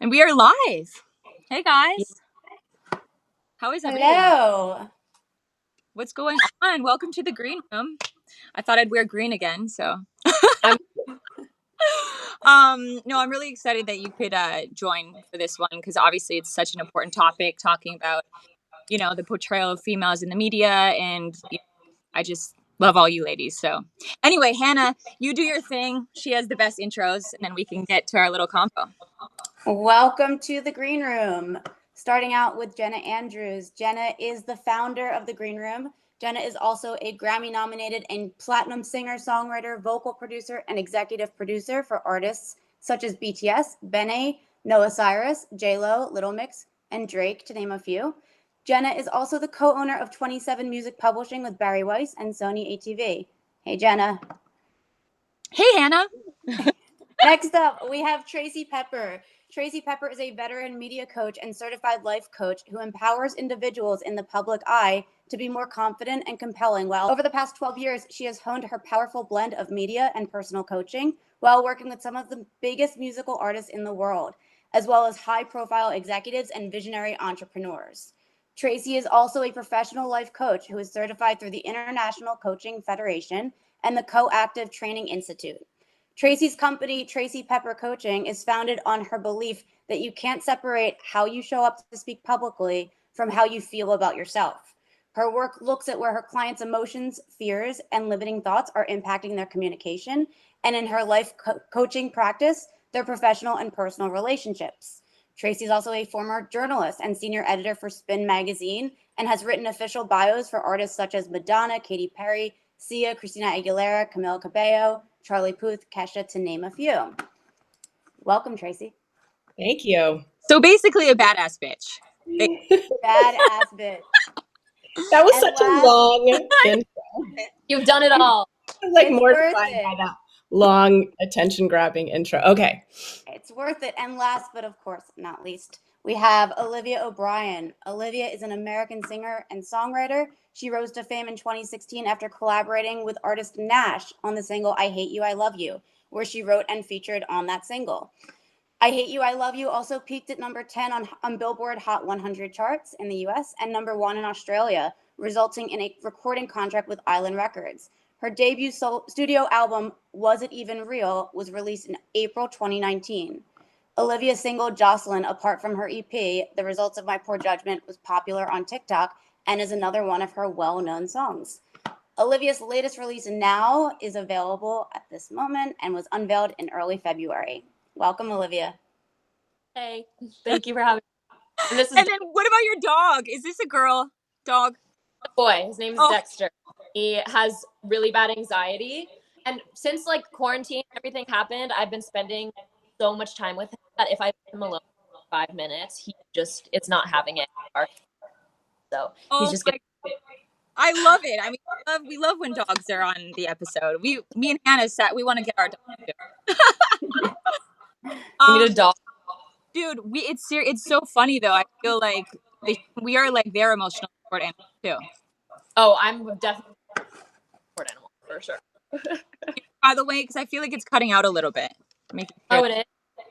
And we are live. Hey guys, how is everything? Hello. What's going on? Welcome to the green room. I thought I'd wear green again, so. I'm- No, I'm really excited that you could join for this one because obviously it's such an important topic, talking about the portrayal of females in the media, and I just love all you ladies. So, anyway, Hannah, you do your thing. She has the best intros, and then we can get to our little combo. Welcome to the Green Room. Starting out with Jenna Andrews. Jenna is the founder of the Green Room. Jenna is also a Grammy-nominated and platinum singer, songwriter, vocal producer, and executive producer for artists such as BTS, Benay, Noah Cyrus, J-Lo, Little Mix, and Drake, to name a few. Jenna is also the co-owner of 27 Music Publishing with Barry Weiss and Sony ATV. Hey, Jenna. Hey, Hannah. Next up, we have Tracy Pepper. Tracy Pepper is a veteran media coach and certified life coach who empowers individuals in the public eye to be more confident and compelling. While over the past 12 years, she has honed her powerful blend of media and personal coaching while working with some of the biggest musical artists in the world, as well as high-profile executives and visionary entrepreneurs. Tracy is also a professional life coach who is certified through the International Coaching Federation and the Coactive Training Institute. Tracy's company, Tracy Pepper Coaching, is founded on her belief that you can't separate how you show up to speak publicly from how you feel about yourself. Her work looks at where her clients' emotions, fears, and limiting thoughts are impacting their communication, and in her life coaching practice, their professional and personal relationships. Tracy is also a former journalist and senior editor for Spin Magazine and has written official bios for artists such as Madonna, Katy Perry, Sia, Christina Aguilera, Camila Cabello, Charlie Puth, Kesha, to name a few. Welcome, Tracy. Thank you. So basically a badass bitch. Badass bitch. That was And such a last- long intro. You've done it all. I'm like It's mortified worth it. by that long attention-grabbing intro. Okay. It's worth it. And last but of course not least, we have Olivia O'Brien. Olivia is an American singer and songwriter. She rose to fame in 2016 after collaborating with artist Nash on the single I Hate You, I Love You, where she wrote and featured on that single. I Hate You, I Love You also peaked at number 10 on Billboard Hot 100 charts in the US and number 1 in Australia, resulting in a recording contract with Island Records. Her debut studio album, Was It Even Real, was released in April 2019. Olivia's single Jocelyn, apart from her EP, The Results of My Poor Judgment, was popular on TikTok and is another one of her well-known songs. Olivia's latest release, Now, is available at this moment and was unveiled in early February. Welcome, Olivia. Hey, thank you for having me. And this is And then what about your dog? Is this a girl dog? a boy. His name is Dexter. He has really bad anxiety. And since like quarantine and everything happened, I've been spending so much time with him that if I leave him alone for 5 minutes, it's not having it anymore. So he's just I love it. I mean, we love when dogs are on the episode. Me and Hannah we want to get our dog too. we need a dog. Dude, it's so funny though. I feel like we are like their emotional support animal too. Oh, I'm definitely a support animal for sure. By the way, because I feel like it's cutting out a little bit. Oh, it is?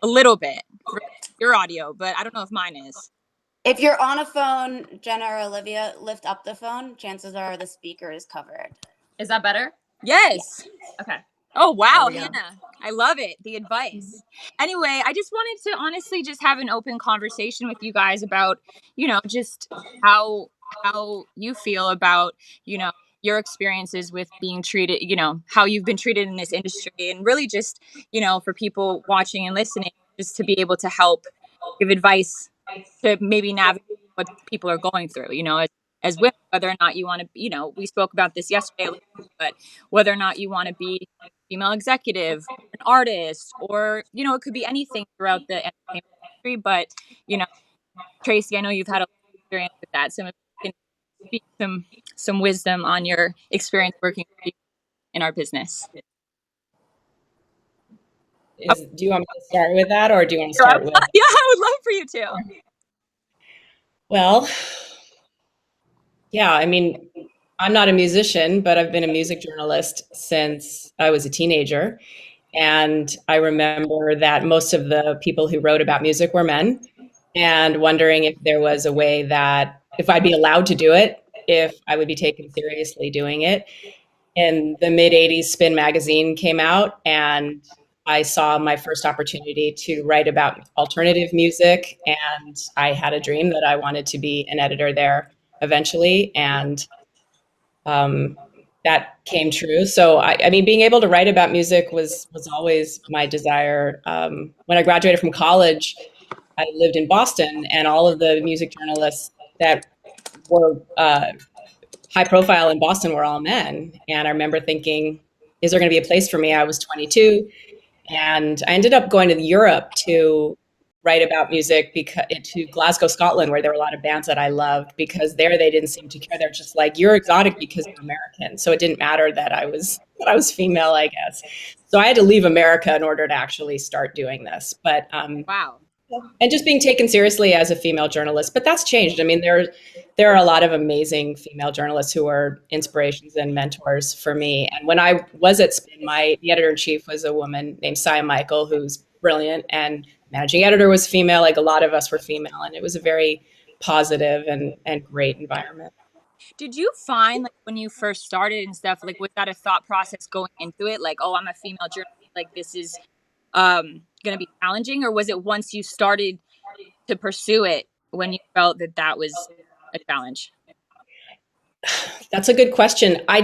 A little bit for your audio, but I don't know if mine is. If you're on a phone, Jenna or Olivia, lift up the phone. Chances are the speaker is covered. Is that better? Yes. Okay. Oh, wow, Hannah. I love it. The advice. Anyway, I just wanted to honestly just have an open conversation with you guys about, just how you feel about, your experiences with being treated, how you've been treated in this industry, and really just, for people watching and listening, just to be able to help give advice to maybe navigate what people are going through, as women, whether or not you want to, we spoke about this yesterday, but whether or not you want to be a female executive, an artist, or, it could be anything throughout the entertainment industry. But, Tracy, I know you've had a lot of experience with that. So maybe you can speak some wisdom on your experience working in our business. Do you want me to start with that, or do you want to start with? Yeah, I would love for you to. Well, yeah, I mean, I'm not a musician, but I've been a music journalist since I was a teenager. And I remember that most of the people who wrote about music were men, and wondering if there was a way that if I'd be allowed to do it, if I would be taken seriously doing it. In the mid 80s, Spin magazine came out, and I saw my first opportunity to write about alternative music. And I had a dream that I wanted to be an editor there eventually. And um, that came true. So, I mean, being able to write about music was always my desire. When I graduated from college, I lived in Boston, and all of the music journalists that were high profile in Boston were all men. And I remember thinking, is there going to be a place for me? I was 22, and I ended up going to Europe to write about music, because to Glasgow, Scotland, where there were a lot of bands that I loved, because there they didn't seem to care. They're just like, you're exotic because you're American. So it didn't matter that I was female, I guess. So I had to leave America in order to actually start doing this. But Wow. and just being taken seriously as a female journalist. But that's changed. I mean, there are a lot of amazing female journalists who are inspirations and mentors for me. And when I was at Spin, the editor in chief was a woman named Sia Michael, who's brilliant, and managing editor was female. Like, a lot of us were female, and it was a very positive and great environment. Did you find, like, when you first started and stuff, like, was that a thought process going into it? Like, oh, I'm a female journalist, like, this is going to be challenging? Or was it once you started to pursue it when you felt that that was a challenge? That's a good question. I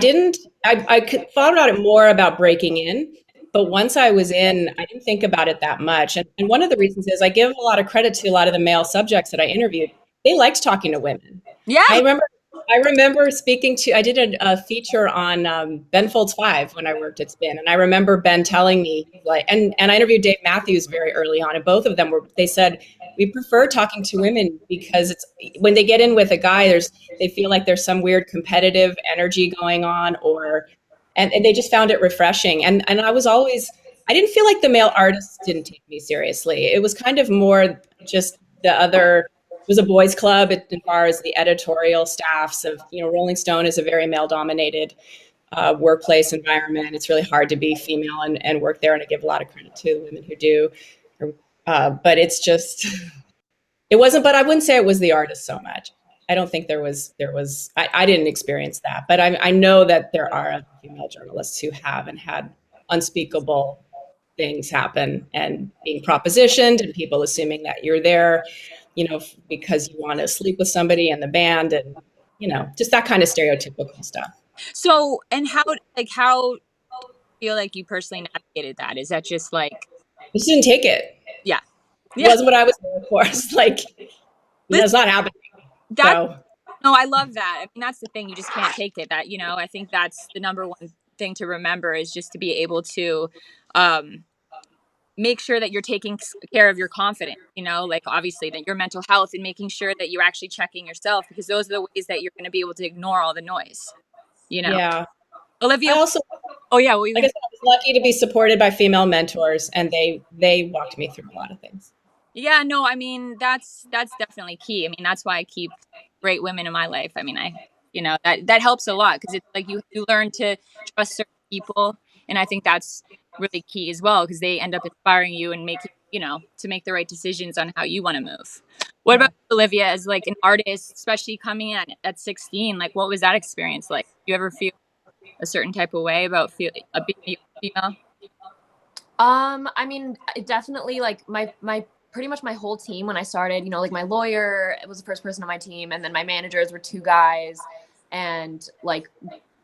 thought about it more about breaking in, but once I was in, I didn't think about it that much. And one of the reasons is I give a lot of credit to a lot of the male subjects that I interviewed. They liked talking to women. Yeah. I remember I did a feature on Ben Folds 5 when I worked at Spin. And I remember Ben telling me, like, and I interviewed Dave Matthews very early on, and both of them they said, we prefer talking to women because it's when they get in with a guy, they feel like there's some weird competitive energy going on, and they just found it refreshing. And I didn't feel like the male artists didn't take me seriously. It was kind of more just it was a boys' club as far as the editorial staffs of, Rolling Stone is a very male-dominated workplace environment. It's really hard to be female and work there, and I give a lot of credit to women who do. But it's just, it wasn't, but I wouldn't say it was the artist so much. I don't think I didn't experience that, but I know that there are other female journalists who have and had unspeakable things happen, and being propositioned, and people assuming that you're there, because you want to sleep with somebody in the band, and, just that kind of stereotypical stuff. So, and how do you feel like you personally navigated that? Is that just like, I just didn't take it. Yeah. It wasn't what I was there for. It's like, it's not happening. No, I love that. I mean, that's the thing. You just can't take it. That, I think that's the number one thing to remember, is just to be able to make sure that you're taking care of your confidence, like, obviously, that your mental health, and making sure that you're actually checking yourself, because those are the ways that you're going to be able to ignore all the noise, Yeah. Olivia. I also, like I said, I was lucky to be supported by female mentors, and they walked me through a lot of things. Yeah, no, I mean, that's definitely key. I mean, that's why I keep great women in my life. I mean, that helps a lot, because it's like you learn to trust certain people. And I think that's really key as well, because they end up inspiring you and making, to make the right decisions on how you want to move. What about Olivia, as like an artist, especially coming in at 16? Like, what was that experience like? Do you ever feel a certain type of way about being a female? I mean, it definitely, like, my pretty much my whole team when I started, like, my lawyer was the first person on my team, and then my managers were 2 guys, and like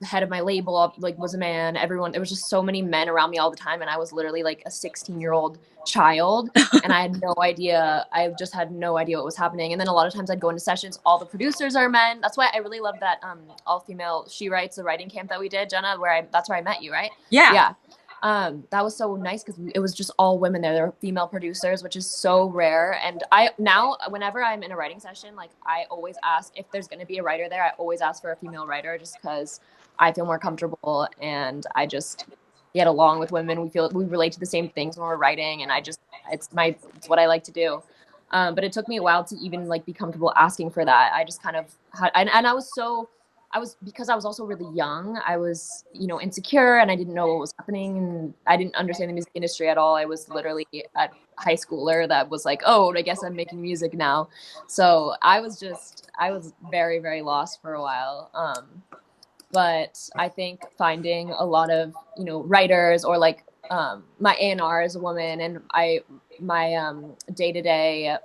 the head of my label was a man. Everyone, there was just so many men around me all the time, and I was literally like a 16-year-old child, and I had no idea. I just had no idea what was happening. And then a lot of times I'd go into sessions, all the producers are men. That's why I really love that all-female She Writes, the writing camp that we did, Jenna, that's where I met you, right? Yeah. That was so nice, because it was just all women there. There were female producers, which is so rare. And now whenever I'm in a writing session, like, I always ask if there's going to be a writer there. I always ask for a female writer, just because I feel more comfortable, and I just get along with women. We relate to the same things when we're writing, and it's what I like to do. But it took me a while to even, like, be comfortable asking for that. I just kind of had, and because I was also really young, I was, you know, insecure and I didn't know what was happening and I didn't understand the music industry at all. I was literally a high schooler that was like, oh, I guess I'm making music now. So I was very, very lost for a while. But I think finding a lot of, you know, writers or like my A&R is a woman and my day-to-day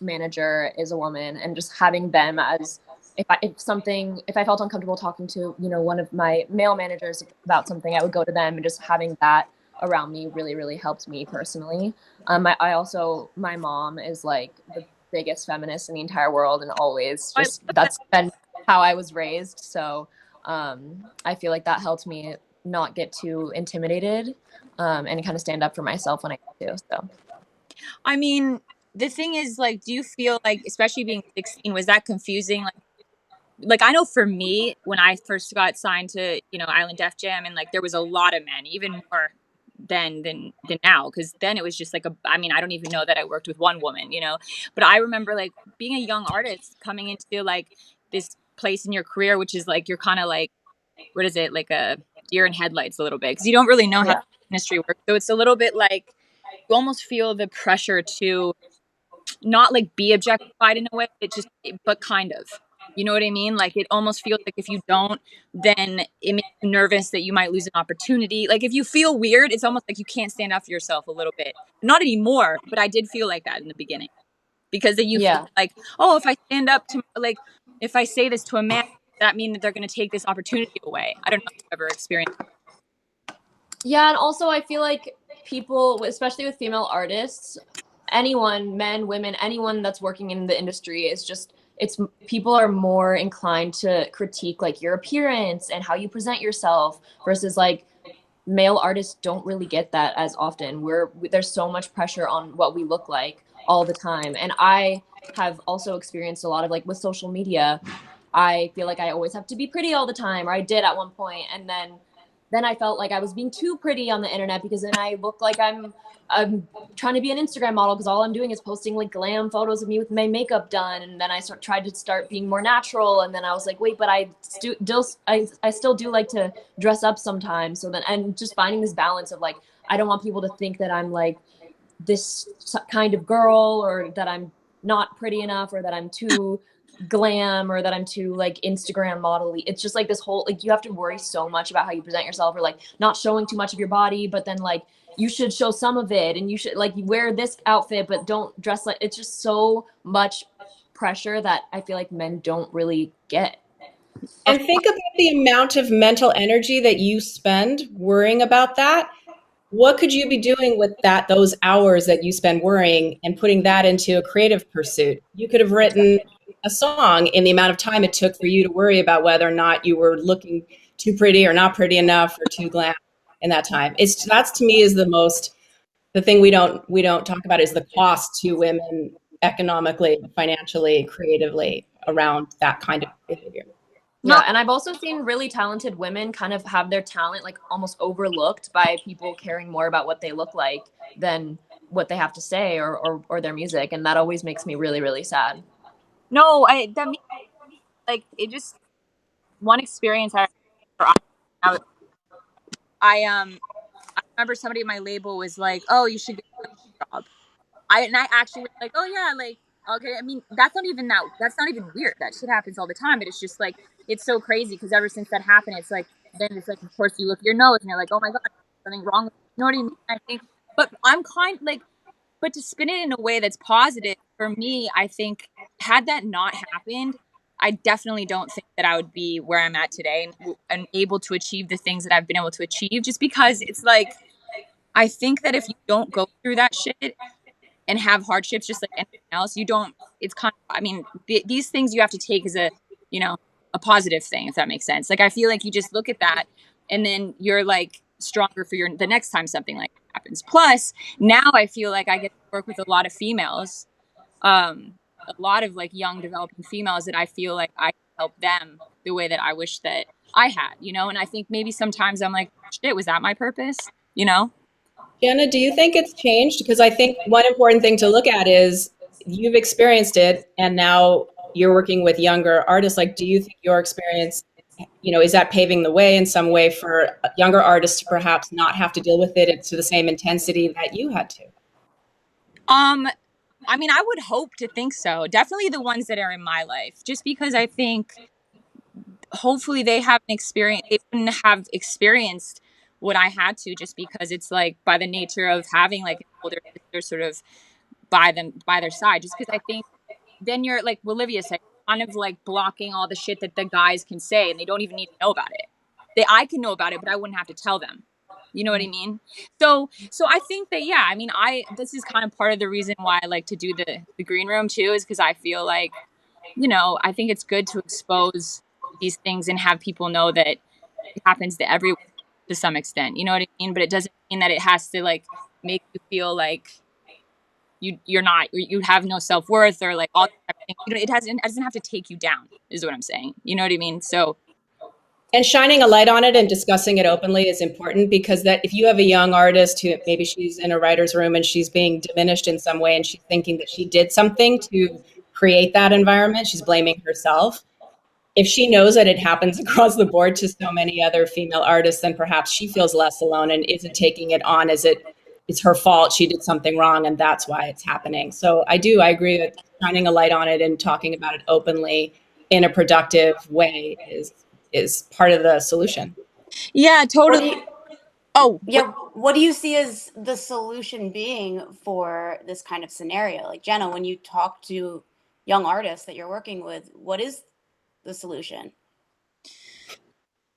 manager is a woman, and just having them as if I felt uncomfortable talking to, you know, one of my male managers about something, I would go to them, and just having that around me really, really helped me personally. I also, my mom is like the biggest feminist in the entire world, and always just that's been how I was raised. So I feel like that helped me not get too intimidated and kind of stand up for myself when I need to. So, I mean, the thing is, like, do you feel like, especially being 16, was that confusing? Like I know for me, when I first got signed to, you know, Island Def Jam, and like there was a lot of men, even more than now, because then it was just like I mean, I don't even know that I worked with one woman, you know, but I remember like being a young artist coming into like this place in your career, which is like you're kind of like, what is it, like a deer in headlights a little bit, because you don't really know how yeah. the industry works, so it's a little bit like you almost feel the pressure to not like be objectified in a way, but kind of, you know what I mean? Like it almost feels like if you don't, then it makes you nervous that you might lose an opportunity. Like if you feel weird, it's almost like you can't stand up for yourself a little bit. Not anymore, but I did feel like that in the beginning, because then you feel Yeah. like, oh, if I stand up to, like, if I say this to a man, that mean that they're going to take this opportunity away. I don't know if you've ever experienced. Yeah, and also I feel like people, especially with female artists, anyone, men, women, anyone that's working in the industry is just, it's, people are more inclined to critique like your appearance and how you present yourself versus like male artists don't really get that as often. There's so much pressure on what we look like all the time. And I have also experienced a lot of like with social media, I feel like I always have to be pretty all the time, or I did at one point, and then I felt like I was being too pretty on the internet, because then I look like I'm trying to be an Instagram model, because all I'm doing is posting like glam photos of me with my makeup done. And then I tried to start being more natural, and then I was like, wait, but I still do like to dress up sometimes. So then, and just finding this balance of like, I don't want people to think that I'm like this kind of girl, or that I'm not pretty enough, or that I'm too glam, or that I'm too like Instagram model-y. It's just like this whole, like, you have to worry so much about how you present yourself, or like not showing too much of your body, but then like you should show some of it, and you should like wear this outfit but don't dress like, it's just so much pressure that I feel like men don't really get. And think about the amount of mental energy that you spend worrying about that. What could you be doing with those hours that you spend worrying, and putting that into a creative pursuit? You could have written a song in the amount of time it took for you to worry about whether or not you were looking too pretty or not pretty enough or too glam in that time. That's to me is the thing we don't talk about, is the cost to women economically, financially, creatively around that kind of behavior. Yeah, and I've also seen really talented women kind of have their talent like almost overlooked by people caring more about what they look like than what they have to say, or their music, and that always makes me really, really sad. No, that means like it just one experience I I remember somebody at my label was like, "Oh, you should get a job." I actually was like, "Oh yeah, like okay." I mean, that's not even weird. That shit happens all the time, but it's just like it's so crazy, because ever since that happened, it's like then it's like, of course you look at your nose and you're like, "Oh my god, something wrong." You know what I mean? I think, but I'm kind like, but to spin it in a way that's positive for me, I think had that not happened, I definitely don't think that I would be where I'm at today, and able to achieve the things that I've been able to achieve, just because it's like I think that if you don't go through that shit and have hardships just like anything else, you don't, it's kind of, I mean, these things you have to take as a, you know, a positive thing, if that makes sense. Like I feel like you just look at that and then you're like stronger for the next time something like that happens. Plus now I feel like I get to work with a lot of females, a lot of like young developing females, that I feel like I can help them the way that I wish that I had, you know. And I think maybe sometimes I'm like, shit, was that my purpose, you know? Jenna, do you think it's changed? Because I think one important thing to look at is you've experienced it, and now you're working with younger artists. Like, do you think your experience is that paving the way in some way for younger artists to perhaps not have to deal with it to the same intensity that you had to? I mean, I would hope to think so. Definitely the ones that are in my life, just because I think hopefully they wouldn't have experienced what I had to, just because it's like by the nature of having like an older sister sort of by their side, just because I think then you're like Olivia said, kind of like blocking all the shit that the guys can say and they don't even need to know about it. I can know about it, but I wouldn't have to tell them. You know what I mean? So I think that, yeah, I mean, this is kind of part of the reason why I like to do the green room too, is because I feel like, I think it's good to expose these things and have people know that it happens to everyone to some extent. You know what I mean? But it doesn't mean that it has to like make you feel like you have no self-worth or like all that type of thing. It doesn't have to take you down, is what I'm saying. You know what I mean? So And shining a light on it and discussing it openly is important, because that if you have a young artist who maybe she's in a writer's room and she's being diminished in some way and she's thinking that she did something to create that environment, she's blaming herself. If she knows that it happens across the board to so many other female artists, then perhaps she feels less alone and isn't taking it on as it's her fault, she did something wrong and that's why it's happening. So I agree that shining a light on it and talking about it openly in a productive way is part of the solution. yeah, totally. What do you see as the solution being for this kind of scenario? Like, Jenna, when you talk to young artists that you're working with, what is the solution?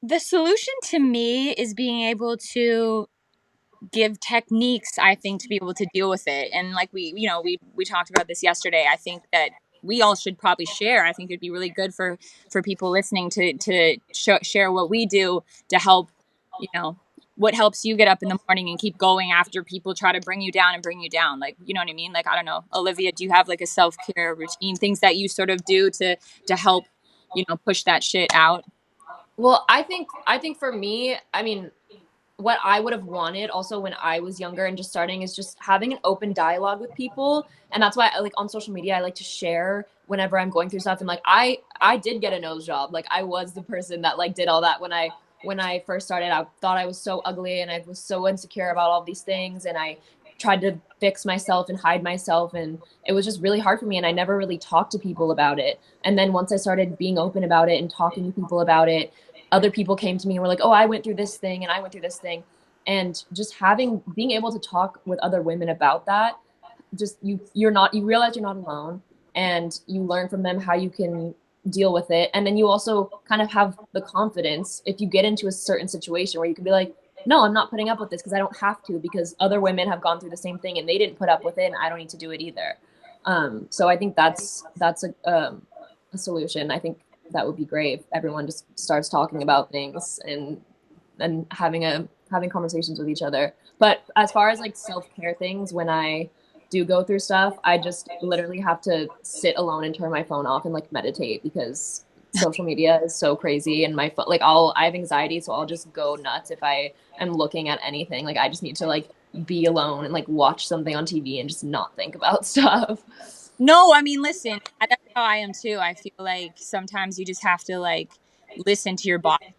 The solution to me is being able to give techniques, I think, to be able to deal with it. And like we talked about this yesterday. I think that we all should probably share. I think it'd be really good for people listening to share what we do to help, what helps you get up in the morning and keep going after people try to bring you down and bring you down. Like, you know what I mean? Like, I don't know, Olivia, do you have like a self-care routine, things that you sort of do to help, push that shit out? Well, I think for me, I mean, what I would have wanted also when I was younger and just starting is just having an open dialogue with people. And that's why I like on social media, I like to share whenever I'm going through stuff. And like, I did get a nose job. Like I was the person that like did all that when I first started. I thought I was so ugly and I was so insecure about all these things. And I tried to fix myself and hide myself. And it was just really hard for me. And I never really talked to people about it. And then once I started being open about it and talking to people about it, other people came to me and were like, oh, I went through this thing and I went through this thing. And just being able to talk with other women about that, just you realize you're not alone, and you learn from them how you can deal with it. And then you also kind of have the confidence if you get into a certain situation where you can be like, no, I'm not putting up with this because I don't have to, because other women have gone through the same thing and they didn't put up with it and I don't need to do it either. So I think that's a solution. I think that would be great if everyone just starts talking about things and having conversations with each other. But as far as like self-care things, when I do go through stuff, I just literally have to sit alone and turn my phone off and like meditate, because social media is so crazy, and my phone, like I have anxiety, so I'll just go nuts if I am looking at anything. Like I just need to like be alone and like watch something on TV and just not think about stuff. No, I mean, listen, that's how I am too. I feel like sometimes you just have to like listen to your body.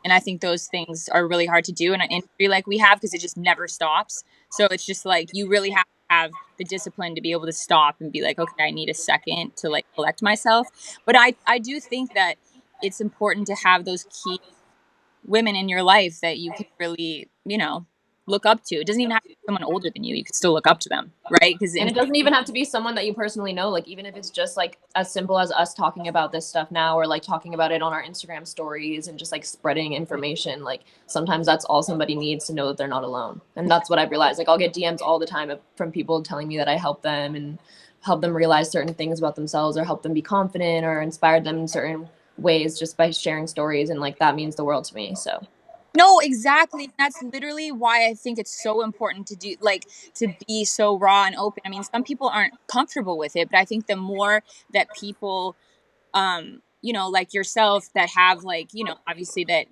And I think those things are really hard to do in an industry like we have, because it just never stops. So it's just like you really have to have the discipline to be able to stop and be like, okay, I need a second to like collect myself. But I do think that it's important to have those key women in your life that you can really, look up to. It doesn't even have to be someone older than you. You can still look up to them, right? And it doesn't even have to be someone that you personally know. Like even if it's just like as simple as us talking about this stuff now, or like talking about it on our Instagram stories and just like spreading information, like sometimes that's all somebody needs to know that they're not alone. And that's what I've realized. Like I'll get DMs all the time from people telling me that I help them and help them realize certain things about themselves, or help them be confident, or inspire them in certain ways just by sharing stories. And like that means the world to me. So no, exactly. That's literally why I think it's so important to do, like, to be so raw and open. I mean, some people aren't comfortable with it, but I think the more that people, like yourself, that have like, obviously that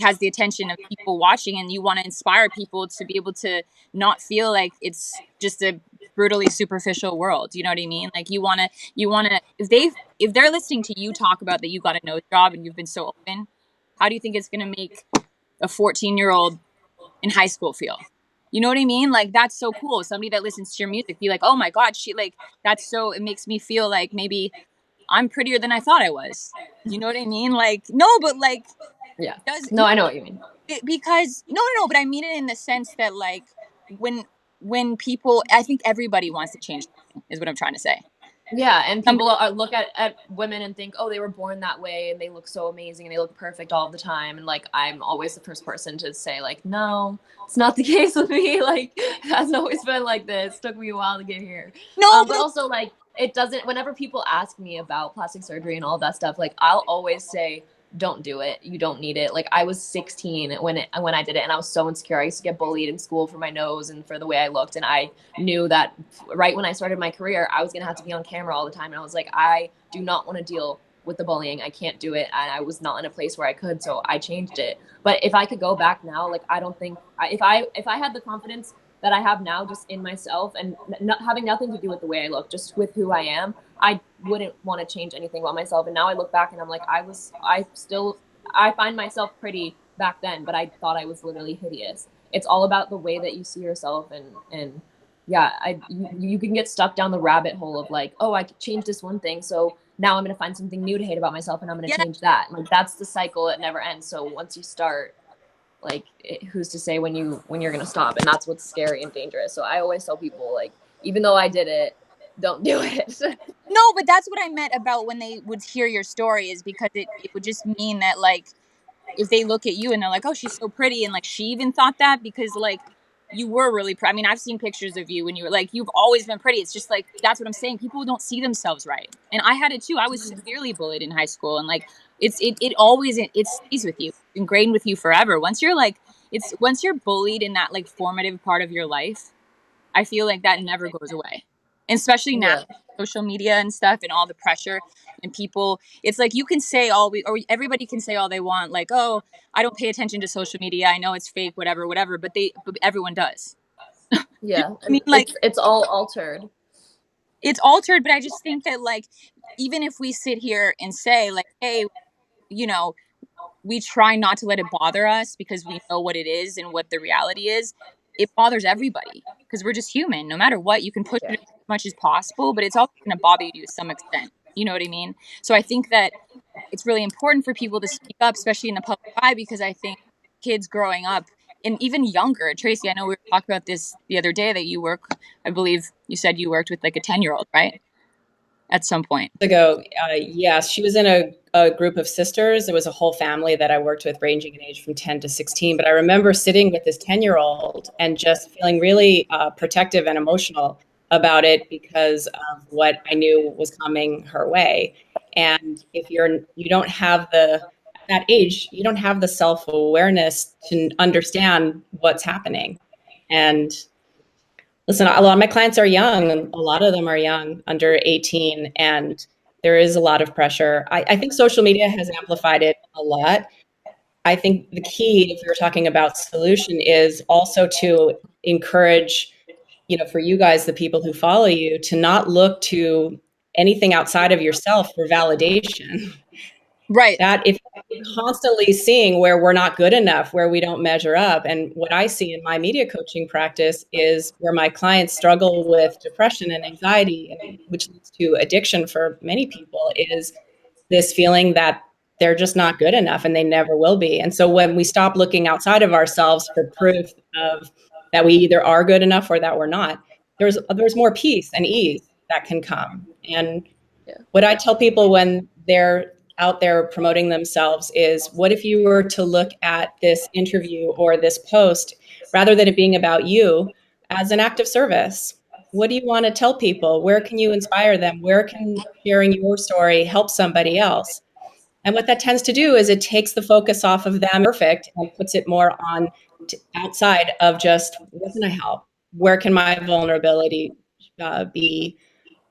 has the attention of people watching, and you want to inspire people to be able to not feel like it's just a brutally superficial world. You know what I mean? Like you want to, if they're listening to you talk about that you got a nose job and you've been so open, how do you think it's going to make a 14-year-old in high school feel? You know what I mean? Like, that's so cool. Somebody that listens to your music be like, oh my God, it makes me feel like maybe I'm prettier than I thought I was. You know what I mean? Like, no, but like, yeah. No, I know what you mean. Because no, but I mean it in the sense that like when people, I think everybody wants to change something, is what I'm trying to say. Yeah, and people look at women and think, oh, they were born that way and they look so amazing and they look perfect all the time. And like, I'm always the first person to say like, no, it's not the case with me. Like, it hasn't always been like this. It took me a while to get here. No, but also like, it doesn't, whenever people ask me about plastic surgery and all that stuff, like I'll always say, don't do it. You don't need it. Like I was 16 when I did it, and I was so insecure. I used to get bullied in school for my nose and for the way I looked, and I knew that right when I started my career, I was gonna have to be on camera all the time, and I was like, I do not want to deal with the bullying. I can't do it, and I was not in a place where I could, so I changed it. But if I could go back now, like I don't think if I had the confidence that I have now just in myself and not having nothing to do with the way I look, just with who I am, I wouldn't want to change anything about myself. And now I look back and I'm like, I find myself pretty back then, but I thought I was literally hideous. It's all about the way that you see yourself. And yeah, you can get stuck down the rabbit hole of like, oh, I could change this one thing, so now I'm going to find something new to hate about myself and I'm going to change that. Like that's the cycle. It never ends. So once you start, like who's to say when you're going to stop? And that's what's scary and dangerous. So I always tell people, like, even though I did it, don't do it. No, but that's what I meant about when they would hear your story, is because it would just mean that like if they look at you and they're like, oh, she's so pretty, and like she even thought that because like you were really pretty. I mean, I've seen pictures of you when you were like, you've always been pretty. It's just like, that's what I'm saying. People don't see themselves right. And I had it too. I was severely bullied in high school, and like it stays with you, it's ingrained with you forever. Once you're bullied in that like formative part of your life, I feel like that never goes away. And especially now, social media and stuff and all the pressure and people, it's like you can say or everybody can say all they want, like, oh, I don't pay attention to social media, I know it's fake, whatever, but everyone does. Yeah. I mean, like it's all altered. It's altered, but I just think that like even if we sit here and say like, hey, you know, we try not to let it bother us because we know what it is and what the reality is, it bothers everybody because we're just human. No matter what, you can push it as much as possible, but it's also going to bother you to some extent. You know what I mean? So I think that it's really important for people to speak up, especially in the public eye, because I think kids growing up and even younger, Tracy, I know we were talking about this the other day that I believe you said you worked with like a 10-year-old, right? At some point. Yes, she was in a group of sisters. It was a whole family that I worked with, ranging in age from 10 to 16. But I remember sitting with this 10-year-old and just feeling really protective and emotional about it because of what I knew was coming her way. And if you don't have at that age, you don't have the self-awareness to understand what's happening. And listen, a lot of my clients are young, and a lot of them are young, under 18, and there is a lot of pressure. I think social media has amplified it a lot. I think the key, if you're talking about solution, is also to encourage, for you guys, the people who follow you, to not look to anything outside of yourself for validation. Right. That if you're constantly seeing where we're not good enough, where we don't measure up, and what I see in my media coaching practice is where my clients struggle with depression and anxiety, which leads to addiction for many people, is this feeling that they're just not good enough and they never will be. And so when we stop looking outside of ourselves for proof of that we either are good enough or that we're not, there's more peace and ease that can come. And what I tell people when they're out there promoting themselves is, what if you were to look at this interview or this post, rather than it being about you, as an act of service? What do you want to tell people? Where can you inspire them? Where can sharing your story help somebody else? And what that tends to do is it takes the focus off of them perfect and puts it more on outside of just, where can I help? Where can my vulnerability be?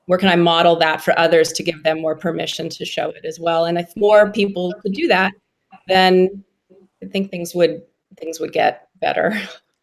Where can I model that for others to give them more permission to show it as well? And if more people could do that, then I think things would get better.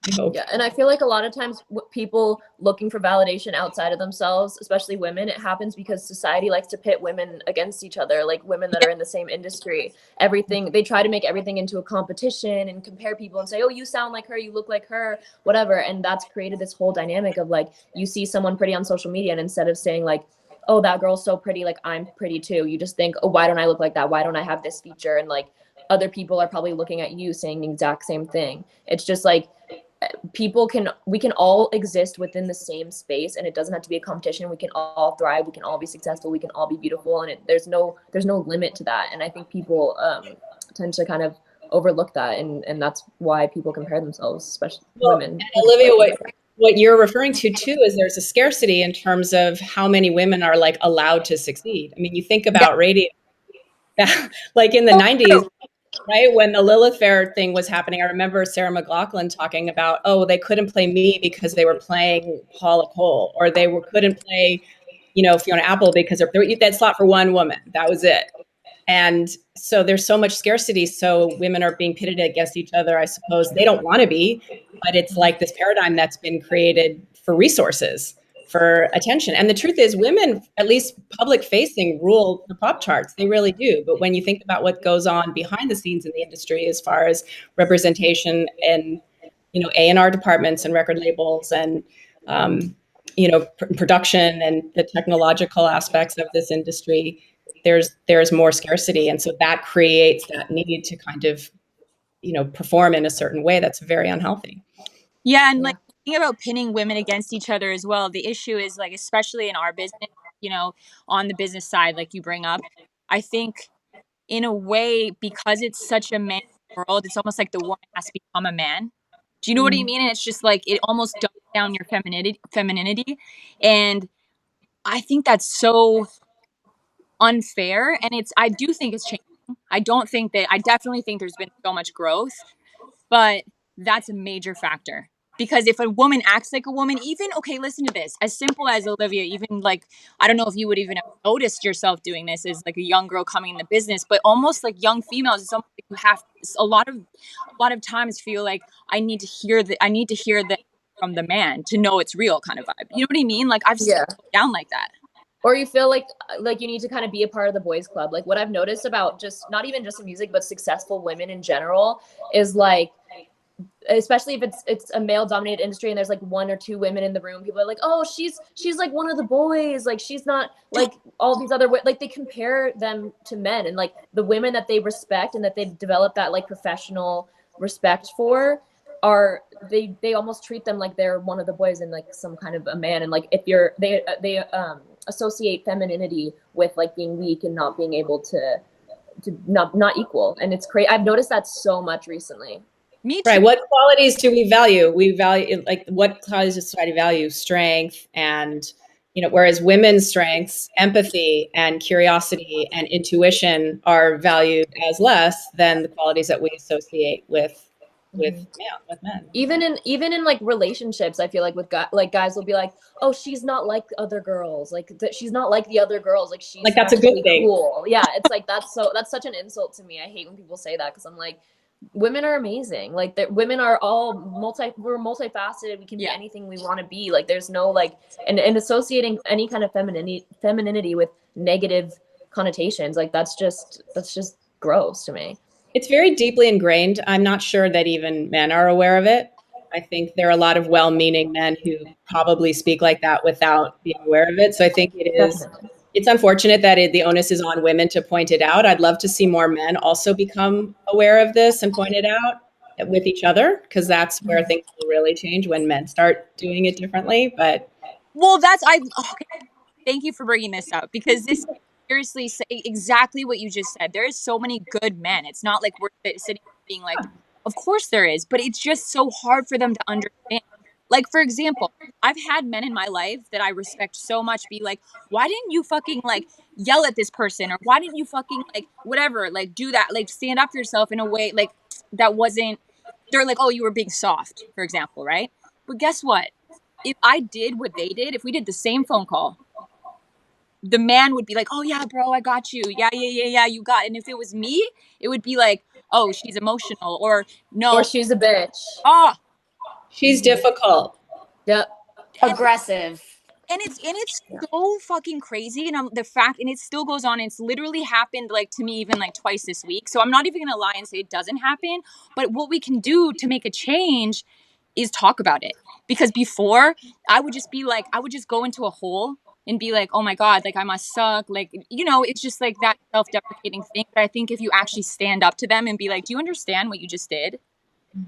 I hope. Yeah, and I feel like a lot of times people looking for validation outside of themselves, especially women, it happens because society likes to pit women against each other, like women that are in the same industry. Everything, they try to make everything into a competition and compare people and say, oh, you sound like her, you look like her, whatever. And that's created this whole dynamic of like, you see someone pretty on social media, and instead of saying like, oh, that girl's so pretty, like I'm pretty too, you just think, oh, why don't I look like that? Why don't I have this feature? And like other people are probably looking at you saying the exact same thing. It's just like, we can all exist within the same space, and it doesn't have to be a competition. We can all thrive, we can all be successful, we can all be beautiful, and there's no limit to that. And I think people tend to kind of overlook that, and that's why people compare themselves, especially women. Olivia, what you're referring to too is there's a scarcity in terms of how many women are like allowed to succeed. I mean, you think about radio, like in the 90s, right? When the Lilith Fair thing was happening, I remember Sarah McLachlan talking about, oh, they couldn't play me because they were playing Paula Cole, or couldn't play, Fiona Apple because that slot for one woman. That was it. And so there's so much scarcity. So women are being pitted against each other, I suppose. They don't want to be, but it's like this paradigm that's been created for resources, for attention. And the truth is, women, at least public facing, rule the pop charts. They really do. But when you think about what goes on behind the scenes in the industry, as far as representation and, A&R departments and record labels and, production and the technological aspects of this industry, there's more scarcity. And so that creates that need to kind of, perform in a certain way that's very unhealthy. Yeah. And like thinking about pinning women against each other as well. The issue is like, especially in our business, on the business side, like you bring up, I think in a way, because it's such a man's world, it's almost like the woman has to become a man. Do you know what I mean? And it's just like, it almost dumps down your femininity. And I think that's so unfair. And I do think it's changing. I definitely think there's been so much growth, but that's a major factor. Because if a woman acts like a woman, even, okay, listen to this, as simple as Olivia, even like, I don't know if you would even have noticed yourself doing this as like a young girl coming in the business, but almost like young females, it's almost like you have a lot of times feel like I need to hear that from the man to know it's real kind of vibe. You know what I mean? Like I've seen it down like that. Or you feel like you need to kind of be a part of the boys club. Like what I've noticed about not even just in music, but successful women in general is like, especially if it's a male dominated industry and there's like one or two women in the room, people are like, oh, she's like one of the boys, like she's not like all these other like they compare them to men, and like the women that they respect and that they've developed that like professional respect for are they almost treat them like they're one of the boys and like some kind of a man. And like if they associate femininity with like being weak and not being able to not equal, and it's crazy. I've noticed that so much recently. Me too. Right. What qualities do we value? We value, like, what qualities does society value? Strength and, whereas women's strengths, empathy and curiosity and intuition are valued as less than the qualities that we associate with men. Even in like relationships, I feel like with guys will be like, oh, she's not like other girls, like she's not like the other girls, like she's like that's a good thing. Cool. Yeah, it's like that's such an insult to me. I hate when people say that, because I'm like, women are amazing. Like women are all we're multifaceted. We can be anything we want to be. Like there's no like and associating any kind of femininity with negative connotations, like that's just gross to me. It's very deeply ingrained. I'm not sure that even men are aware of it. I think there are a lot of well-meaning men who probably speak like that without being aware of it. So I think it's unfortunate that the onus is on women to point it out. I'd love to see more men also become aware of this and point it out with each other, because that's where things will really change, when men start doing it differently. But thank you for bringing this up, because this seriously exactly what you just said. There is so many good men. It's not like we're sitting being like, of course there is, but it's just so hard for them to understand. Like, for example, I've had men in my life that I respect so much be like, why didn't you fucking like yell at this person? Or why didn't you fucking like whatever, like do that, like stand up for yourself in a way like that wasn't, they're like, oh, you were being soft, for example, right? But guess what? If I did what they did, if we did the same phone call, the man would be like, oh yeah, bro, I got you. Yeah, you got it. And if it was me, it would be like, oh, she's emotional, or no. Or she's a bitch. Oh, She's difficult. Yep. Aggressive. And it's so fucking crazy, and the fact, and it still goes on. It's literally happened like to me even like twice this week. So I'm not even gonna lie and say it doesn't happen. But what we can do to make a change is talk about it. Because before, I would just be like, I would just go into a hole and be like, oh my God, like I must suck. Like, you know, it's just like that self-deprecating thing. But I think if you actually stand up to them and be like, do you understand what you just did?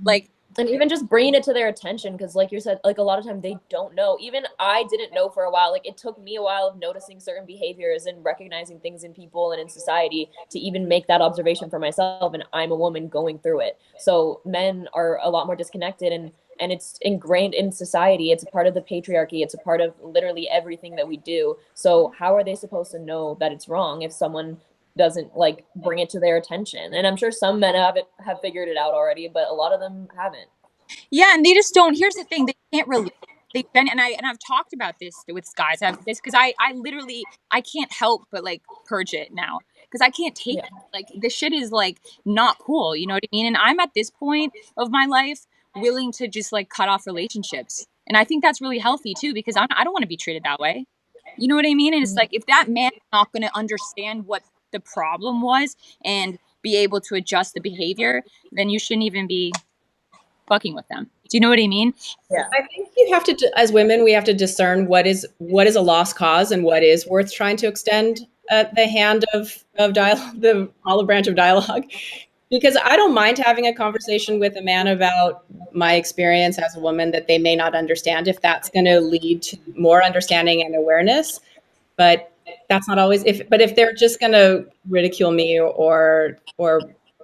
Like, and even just bringing it to their attention, because like you said, like a lot of time they don't know. Even I didn't know for a while. Like it took me a while of noticing certain behaviors and recognizing things in people and in society to even make that observation for myself, and I'm a woman going through it. So men are a lot more disconnected, and it's ingrained in society. It's a part of the patriarchy. It's a part of literally everything that we do. So how are they supposed to know that it's wrong if someone doesn't like bring it to their attention? And I'm sure some men have figured it out already, but a lot of them haven't. yeah, and they just don't. Here's the thing: they can't relate. They've been, and I've talked about this with guys. I've this because I literally I can't help but like purge it now because I can't take it. Like this shit is like not cool. You know what I mean? And I'm at this point of my life willing to just like cut off relationships, and I think that's really healthy too because I don't want to be treated that way. You know what I mean? And it's like if that man's not going to understand what the problem was and be able to adjust the behavior, then you shouldn't even be fucking with them. Do you know what I mean? Yeah. I think you have to, as women, we have to discern what is a lost cause and what is worth trying to extend the hand of dialogue, the olive branch of dialogue. Because I don't mind having a conversation with a man about my experience as a woman that they may not understand if that's going to lead to more understanding and awareness. But that's not always if they're just going to ridicule me or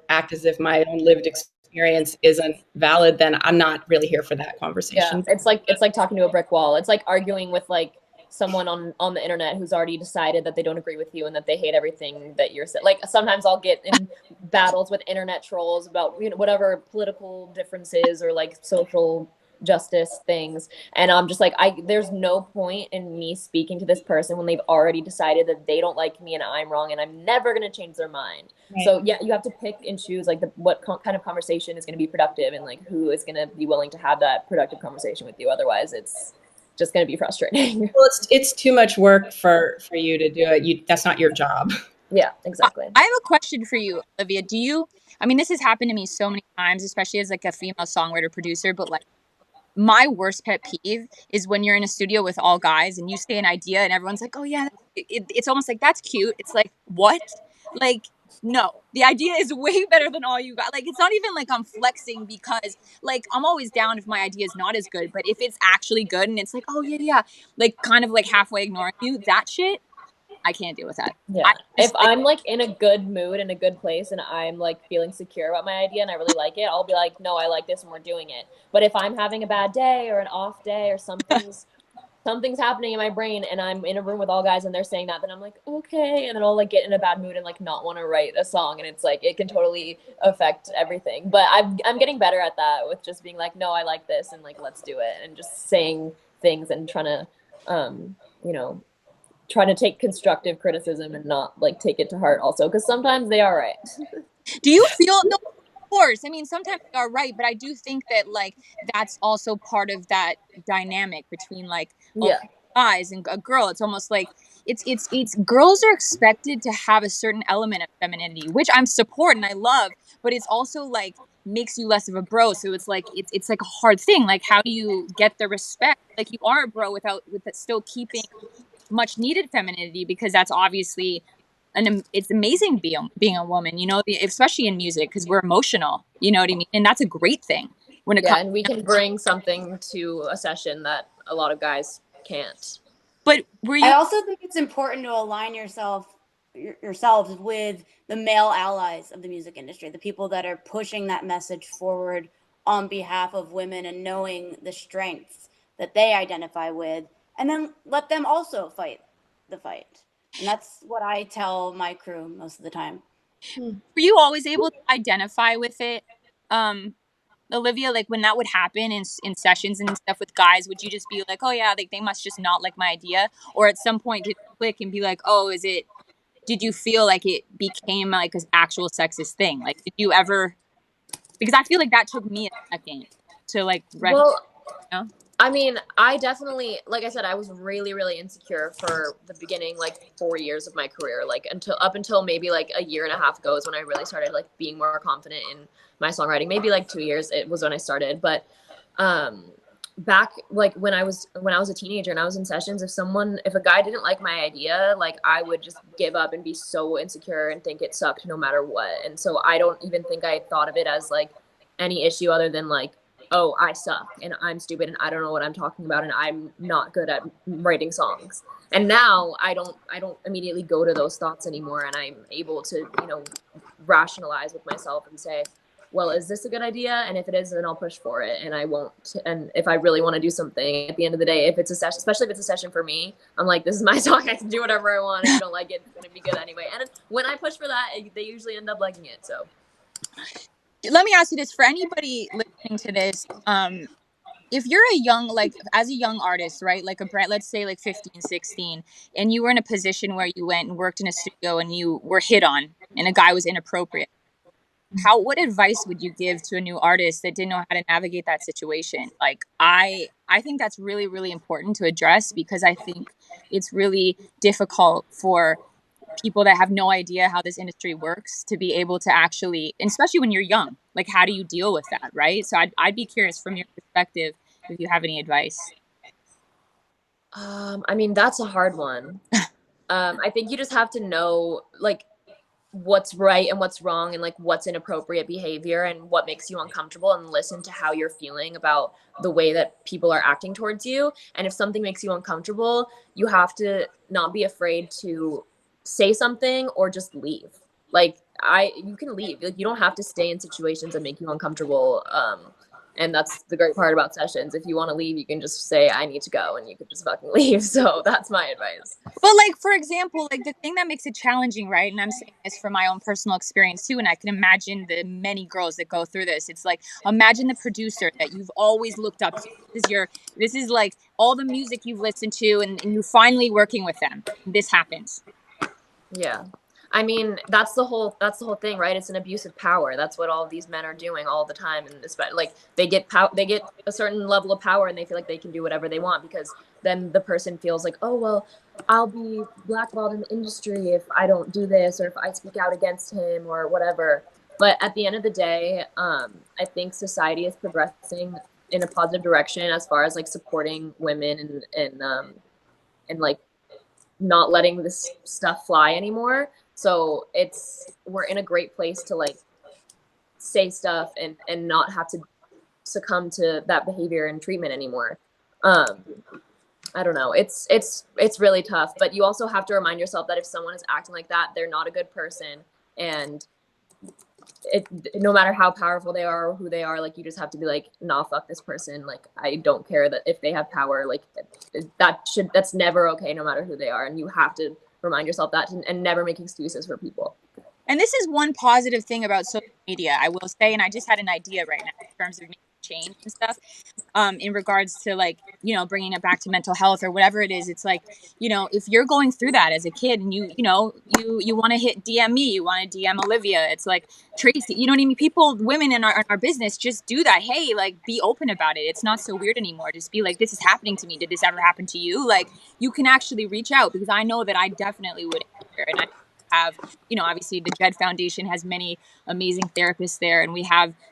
act as if my own lived experience isn't valid, then I'm not really here for that conversation. Yeah, it's like talking to a brick wall. It's like arguing with like someone on the internet who's already decided that they don't agree with you and that they hate everything that you're saying. Like sometimes I'll get in battles with internet trolls about, you know, whatever political differences or like social justice things, and I'm just like, there's no point in me speaking to this person when they've already decided that they don't like me and I'm wrong and I'm never going to change their mind. Right. So yeah, you have to pick and choose like what kind of conversation is going to be productive and like who is going to be willing to have that productive conversation with you. Otherwise it's just going to be frustrating. Well, it's too much work for you to do it. That's not your job. Yeah, exactly. I have a question for you, Olivia. I mean, this has happened to me so many times, especially as like a female songwriter producer, but like my worst pet peeve is when you're in a studio with all guys and you say an idea and everyone's like, oh yeah, it's almost like that's cute. It's like, what? Like, no, the idea is way better than all you got. Like, it's not even like I'm flexing because like I'm always down if my idea is not as good, but if it's actually good and it's like, oh yeah, like kind of like halfway ignoring you, that shit, I can't deal with that. Yeah. If I'm like in a good mood, in a good place, and I'm like feeling secure about my idea and I really like it, I'll be like, no, I like this and we're doing it. But if I'm having a bad day or an off day or something's happening in my brain and I'm in a room with all guys and they're saying that, then I'm like, okay. And then I'll like get in a bad mood and like not want to write a song. And it's like, it can totally affect everything. But I'm getting better at that with just being like, no, I like this and like, let's do it. And just saying things and trying to, you know, trying to take constructive criticism and not like take it to heart also, because sometimes they are right. Do you feel, no, of course, I mean sometimes they are right, but I do think that like that's also part of that dynamic between like guys and a girl. It's almost like it's girls are expected to have a certain element of femininity, which I'm support and I love, but it's also like makes you less of a bro. So it's like it's like a hard thing. Like how do you get the respect? Like you are a bro with it still keeping much needed femininity, because that's obviously it's amazing being a woman, you know, especially in music, because we're emotional, you know what I mean, and that's a great thing when it comes. And we can bring something to a session that a lot of guys can't. But I also think it's important to align yourselves with the male allies of the music industry, the people that are pushing that message forward on behalf of women and knowing the strengths that they identify with, and then let them also fight the fight. And that's what I tell my crew most of the time. Were you always able to identify with it, Olivia? Like when that would happen in sessions and stuff with guys, would you just be like, oh yeah, like they must just not like my idea? Or at some point did it click and be like, oh, did you feel like it became like an actual sexist thing? Like did you ever, because I feel like that took me a second to like recognize. Well, You know? I mean, I definitely, like I said, I was really, really insecure for the beginning, like 4 years of my career, like up until maybe like a year and a half ago is when I really started like being more confident in my songwriting. Maybe like 2 years it was when I started, but um, back like when I was a teenager and I was in sessions, if a guy didn't like my idea, like I would just give up and be so insecure and think it sucked no matter what. And so I don't even think I thought of it as like any issue other than like, oh, I suck and I'm stupid and I don't know what I'm talking about and I'm not good at writing songs. And now I don't immediately go to those thoughts anymore, and I'm able to, rationalize with myself and say, well, is this a good idea? And if it is, then I'll push for it. And I won't. And if I really want to do something at the end of the day, if it's a session, especially if it's a session for me, I'm like, this is my song. I can do whatever I want. If you don't like it, it's going to be good anyway. And when I push for that, they usually end up liking it. So let me ask you this, for anybody listening to this, if you're as a young artist, right, like a brand, let's say like 15, 16, and you were in a position where you went and worked in a studio and you were hit on and a guy was inappropriate, what advice would you give to a new artist that didn't know how to navigate that situation? Like, I think that's really, really important to address, because I think it's really difficult for people that have no idea how this industry works to be able to actually, and especially when you're young, like, how do you deal with that, right? So I'd be curious from your perspective if you have any advice. I mean, that's a hard one. I think you just have to know, like, what's right and what's wrong and like what's inappropriate behavior and what makes you uncomfortable, and listen to how you're feeling about the way that people are acting towards you. And if something makes you uncomfortable, you have to not be afraid to say something or just leave. Like, you can leave. Like, you don't have to stay in situations that make you uncomfortable. And that's the great part about sessions. If you want to leave, you can just say, I need to go, and you could just fucking leave. So that's my advice. But like, for example, like the thing that makes it challenging, right? And I'm saying this from my own personal experience too, and I can imagine the many girls that go through this. It's like, imagine the producer that you've always looked up to. This is like all the music you've listened to, and you're finally working with them. This happens. Yeah. I mean, that's the whole thing, right? It's an abuse of power. That's what all of these men are doing all the time, and like they get a certain level of power, and they feel like they can do whatever they want, because then the person feels like, oh well, I'll be blackballed in the industry if I don't do this, or if I speak out against him or whatever. But at the end of the day, I think society is progressing in a positive direction as far as like supporting women and like not letting this stuff fly anymore. So we're in a great place to like say stuff and not have to succumb to that behavior and treatment anymore. I don't know. It's really tough, but you also have to remind yourself that if someone is acting like that, they're not a good person. And no matter how powerful they are or who they are, like, you just have to be like, nah, fuck this person. Like, I don't care that if they have power, like that's never okay, no matter who they are. And you have to remind yourself that, and never make excuses for people. And this is one positive thing about social media, I will say, and I just had an idea right now in terms of making change and stuff, in regards to like, bringing it back to mental health or whatever it is. It's like, if you're going through that as a kid and you want to DM me, you want to DM Olivia, it's like, Tracy, you know what I mean? People, women in our business just do that. Hey, like, be open about it. It's not so weird anymore. Just be like, this is happening to me. Did this ever happen to you? Like, you can actually reach out, because I know that I definitely would answer. And I have, obviously the Jed Foundation has many amazing therapists there, and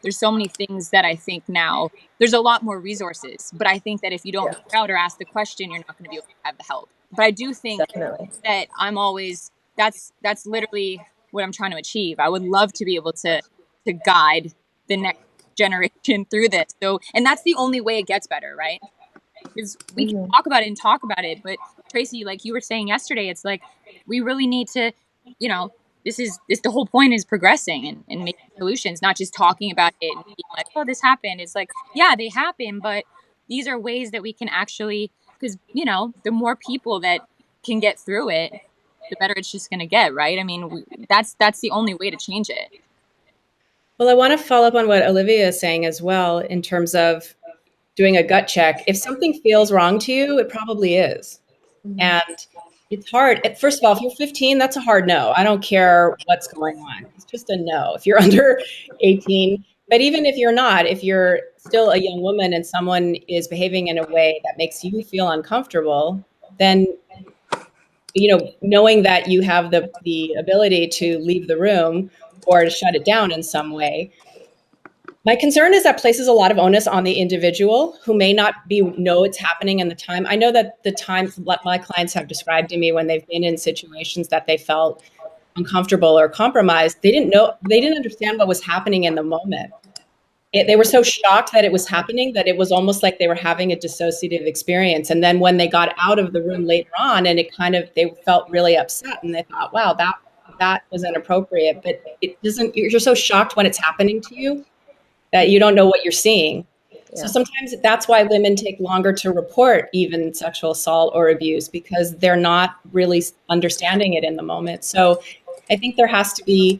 there's so many things that I think now there's a lot more resources, but I think that if you don't reach out or ask the question, you're not going to be able to have the help. But I do think that I'm always, that's literally what I'm trying to achieve. I would love to be able to guide the next generation through this. So, and that's the only way it gets better, right? Because we can talk about it, but Tracy, like you were saying yesterday, it's like, we really need to, the whole point is progressing and making solutions, not just talking about it and being like, oh, this happened. It's like, yeah, they happen, but these are ways that we can actually, because, the more people that can get through it, the better it's just going to get, right? I mean, that's the only way to change it. Well, I want to follow up on what Olivia is saying as well, in terms of doing a gut check. If something feels wrong to you, it probably is. Mm-hmm. And it's hard. First of all, if you're 15, that's a hard no. I don't care what's going on. It's just a no. If you're under 18, But even if you're not, if you're still a young woman and someone is behaving in a way that makes you feel uncomfortable, then, knowing that you have the ability to leave the room or to shut it down in some way. My concern is that places a lot of onus on the individual who may not know it's happening in the time. I know that the times what my clients have described to me when they've been in situations that they felt uncomfortable or compromised, they didn't understand what was happening in the moment. They were so shocked that it was happening that it was almost like they were having a dissociative experience. And then when they got out of the room later on, and they felt really upset, and they thought, wow, that was inappropriate. But it doesn't, you're so shocked when it's happening to you that you don't know what you're seeing. Yeah. So sometimes that's why women take longer to report even sexual assault or abuse, because they're not really understanding it in the moment. So I think there has to be,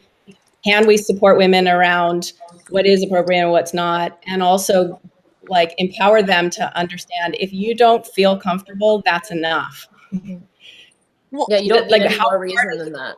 can we support women around what is appropriate and what's not? And also like empower them to understand, if you don't feel comfortable, that's enough. Well, yeah, you don't need any more reason than that.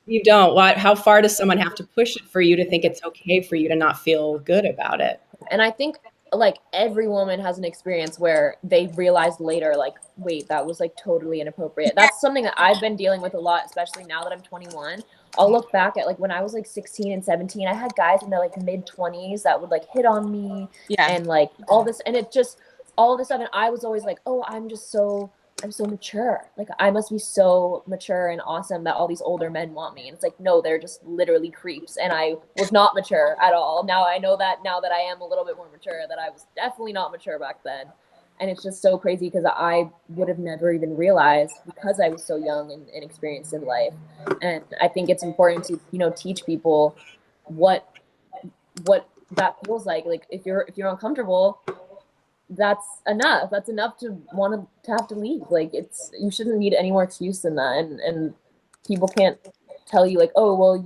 You don't. How far does someone have to push it for you to think it's okay for you to not feel good about it? And I think like every woman has an experience where they realize later, like, wait, that was like totally inappropriate. That's something that I've been dealing with a lot, especially now that I'm 21. I'll look back at like when I was like 16 and 17, I had guys in their like mid-20s that would like hit on me and like all this, and it just all this stuff. And I was always like, oh, I'm so mature. Like I must be so mature and awesome that all these older men want me. And it's like, no, they're just literally creeps. And I was not mature at all. Now I know that now that I am a little bit more mature, that I was definitely not mature back then. And it's just so crazy because I would have never even realized, because I was so young and inexperienced in life. And I think it's important to, teach people what that feels like. Like if you're uncomfortable, that's enough. That's enough to want to have to leave. Like you shouldn't need any more excuse than that. And people can't tell you like, oh, well,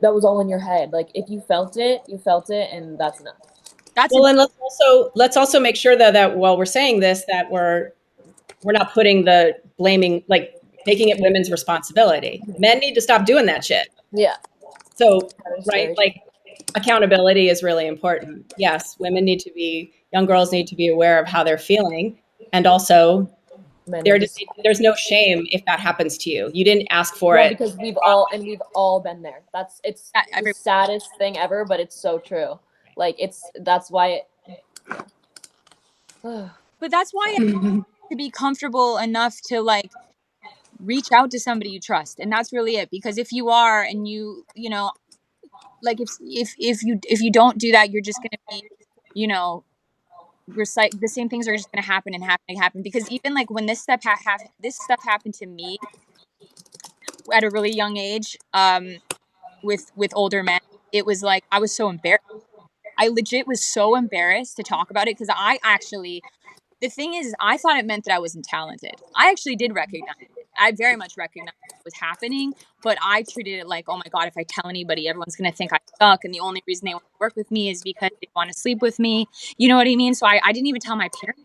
that was all in your head. Like if you felt it, and that's enough. And let's also make sure that while we're saying this, that we're not putting the blaming, like making it women's responsibility. Men need to stop doing that shit. Yeah. So, right, like accountability is really important. Yes, young girls need to be aware of how they're feeling. And also there's no shame if that happens to you. You didn't ask for it. Because we've all been there. It's the saddest thing ever, but it's so true. Like that's why but that's why to be comfortable enough to like reach out to somebody you trust. And that's really it. Because if you are, and like if you don't do that, you're just going to be, the same things are just going to happen and happen. Because even like when this stuff happened to me at a really young age, with older men, it was like, I was so embarrassed. I legit was so embarrassed to talk about it. Because the thing is, I thought it meant that I wasn't talented. I actually did recognize it. I very much recognized what was happening, but I treated it like, oh my God, if I tell anybody, everyone's going to think I suck. And the only reason they want to work with me is because they want to sleep with me. You know what I mean? So I didn't even tell my parents,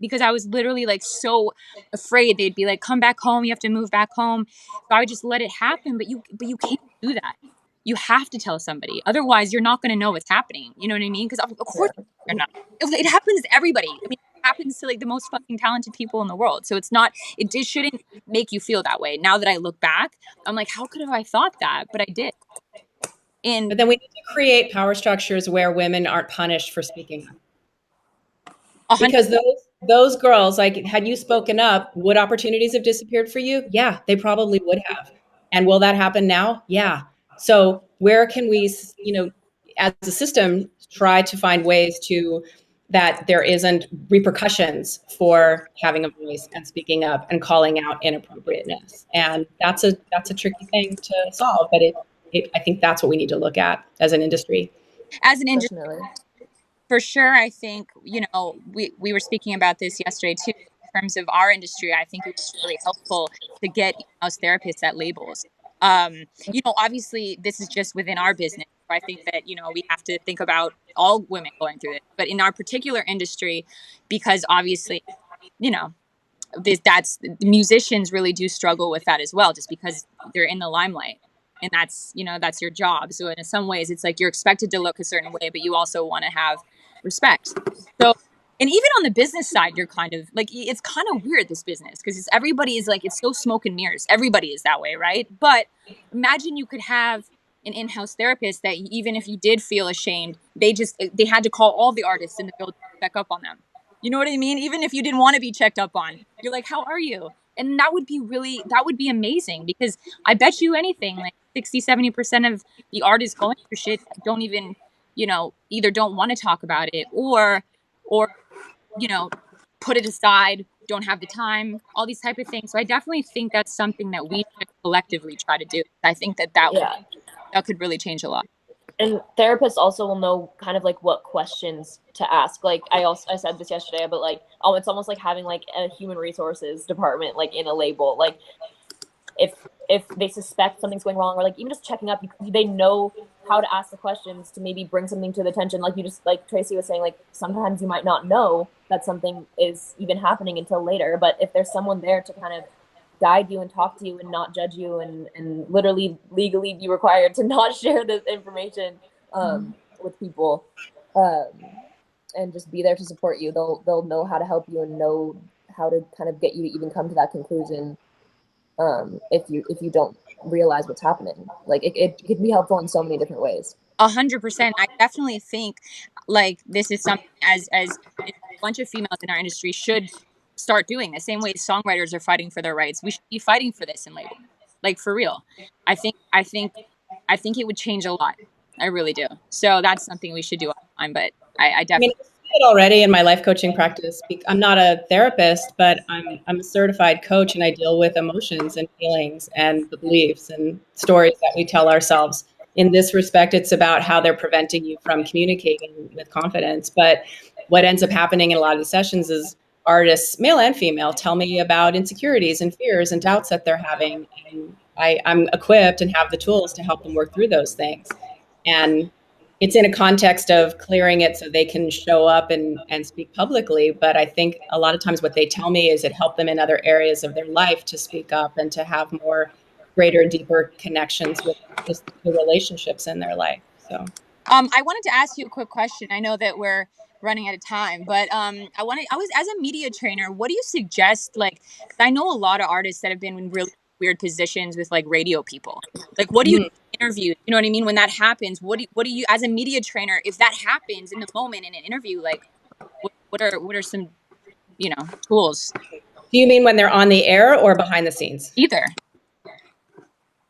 because I was literally like so afraid. They'd be like, come back home. You have to move back home. So I would just let it happen. But you can't do that. You have to tell somebody. Otherwise, you're not going to know what's happening. You know what I mean? Because of course you're not. It happens to everybody. I mean, it happens to like the most fucking talented people in the world. So it shouldn't make you feel that way. Now that I look back, I'm like, how could have I thought that? But I did. But then we need to create power structures where women aren't punished for speaking up. Because those girls, like, had you spoken up, would opportunities have disappeared for you? Yeah, they probably would have. And will that happen now? Yeah. So where can we, as a system, try to find ways that there isn't repercussions for having a voice and speaking up and calling out inappropriateness? And that's a tricky thing to solve, but I think that's what we need to look at as an industry. As an industry, for sure. I think, we were speaking about this yesterday too. In terms of our industry, I think it's really helpful to get in-house therapists at labels. Obviously this is just within our business. I think that, we have to think about all women going through it, but in our particular industry, because obviously, musicians really do struggle with that as well, just because they're in the limelight. and that's, you know, that's your job. So in some ways it's like you're expected to look a certain way, but you also want to have respect. So, and even on the business side, you're kind of like, it's kind of weird, this business, because everybody is like, it's so smoke and mirrors. Everybody is that way, right? But imagine you could have an in-house therapist that even if you did feel ashamed, they had to call all the artists in the building to check up on them. You know what I mean? Even if you didn't want to be checked up on, you're like, how are you? And that would be amazing, because I bet you anything, like 60-70% of the artists going through shit don't even, you know, either don't want to talk about it or, you know, put it aside, don't have the time, all these type of things. So I definitely think that's something that we should collectively try to do. I think that could really change a lot. And therapists also will know kind of like what questions to ask. Like I said this yesterday, but like, it's almost like having like a human resources department, like in a label. Like if they suspect something's going wrong, or like even just checking up, they know how to ask the questions to maybe bring something to the attention. Like like Tracy was saying, like sometimes you might not know that something is even happening until later. But if there's someone there to kind of guide you and talk to you and not judge you and literally legally be required to not share this information with people, and just be there to support you, they'll know how to help you and know how to kind of get you to even come to that conclusion. If you don't realize what's happening, like it can be helpful in so many different ways. 100%. I definitely think like this is something as a bunch of females in our industry should start doing, the same way songwriters are fighting for their rights. We should be fighting for this in label, like for real. I think it would change a lot. I really do. So that's something we should do all the time. But I definitely. I see it already in my life coaching practice. I'm not a therapist, but I'm a certified coach, and I deal with emotions and feelings and the beliefs and stories that we tell ourselves. In this respect, it's about how they're preventing you from communicating with confidence. But what ends up happening in a lot of the sessions is artists, male and female, tell me about insecurities and fears and doubts that they're having. And I'm equipped and have the tools to help them work through those things. And it's in a context of clearing it so they can show up and speak publicly. But I think a lot of times what they tell me is it helped them in other areas of their life to speak up and to have more greater, deeper connections with just the relationships in their life. So I wanted to ask you a quick question. I know that we're running out of time, but I was, as a media trainer, what do you suggest? Like, I know a lot of artists that have been in really weird positions with like radio people. Like, what do you interview? You know what I mean? When that happens, what do you, as a media trainer, if that happens in the moment in an interview, like, what are some, you know, tools? Do you mean when they're on the air or behind the scenes? Either.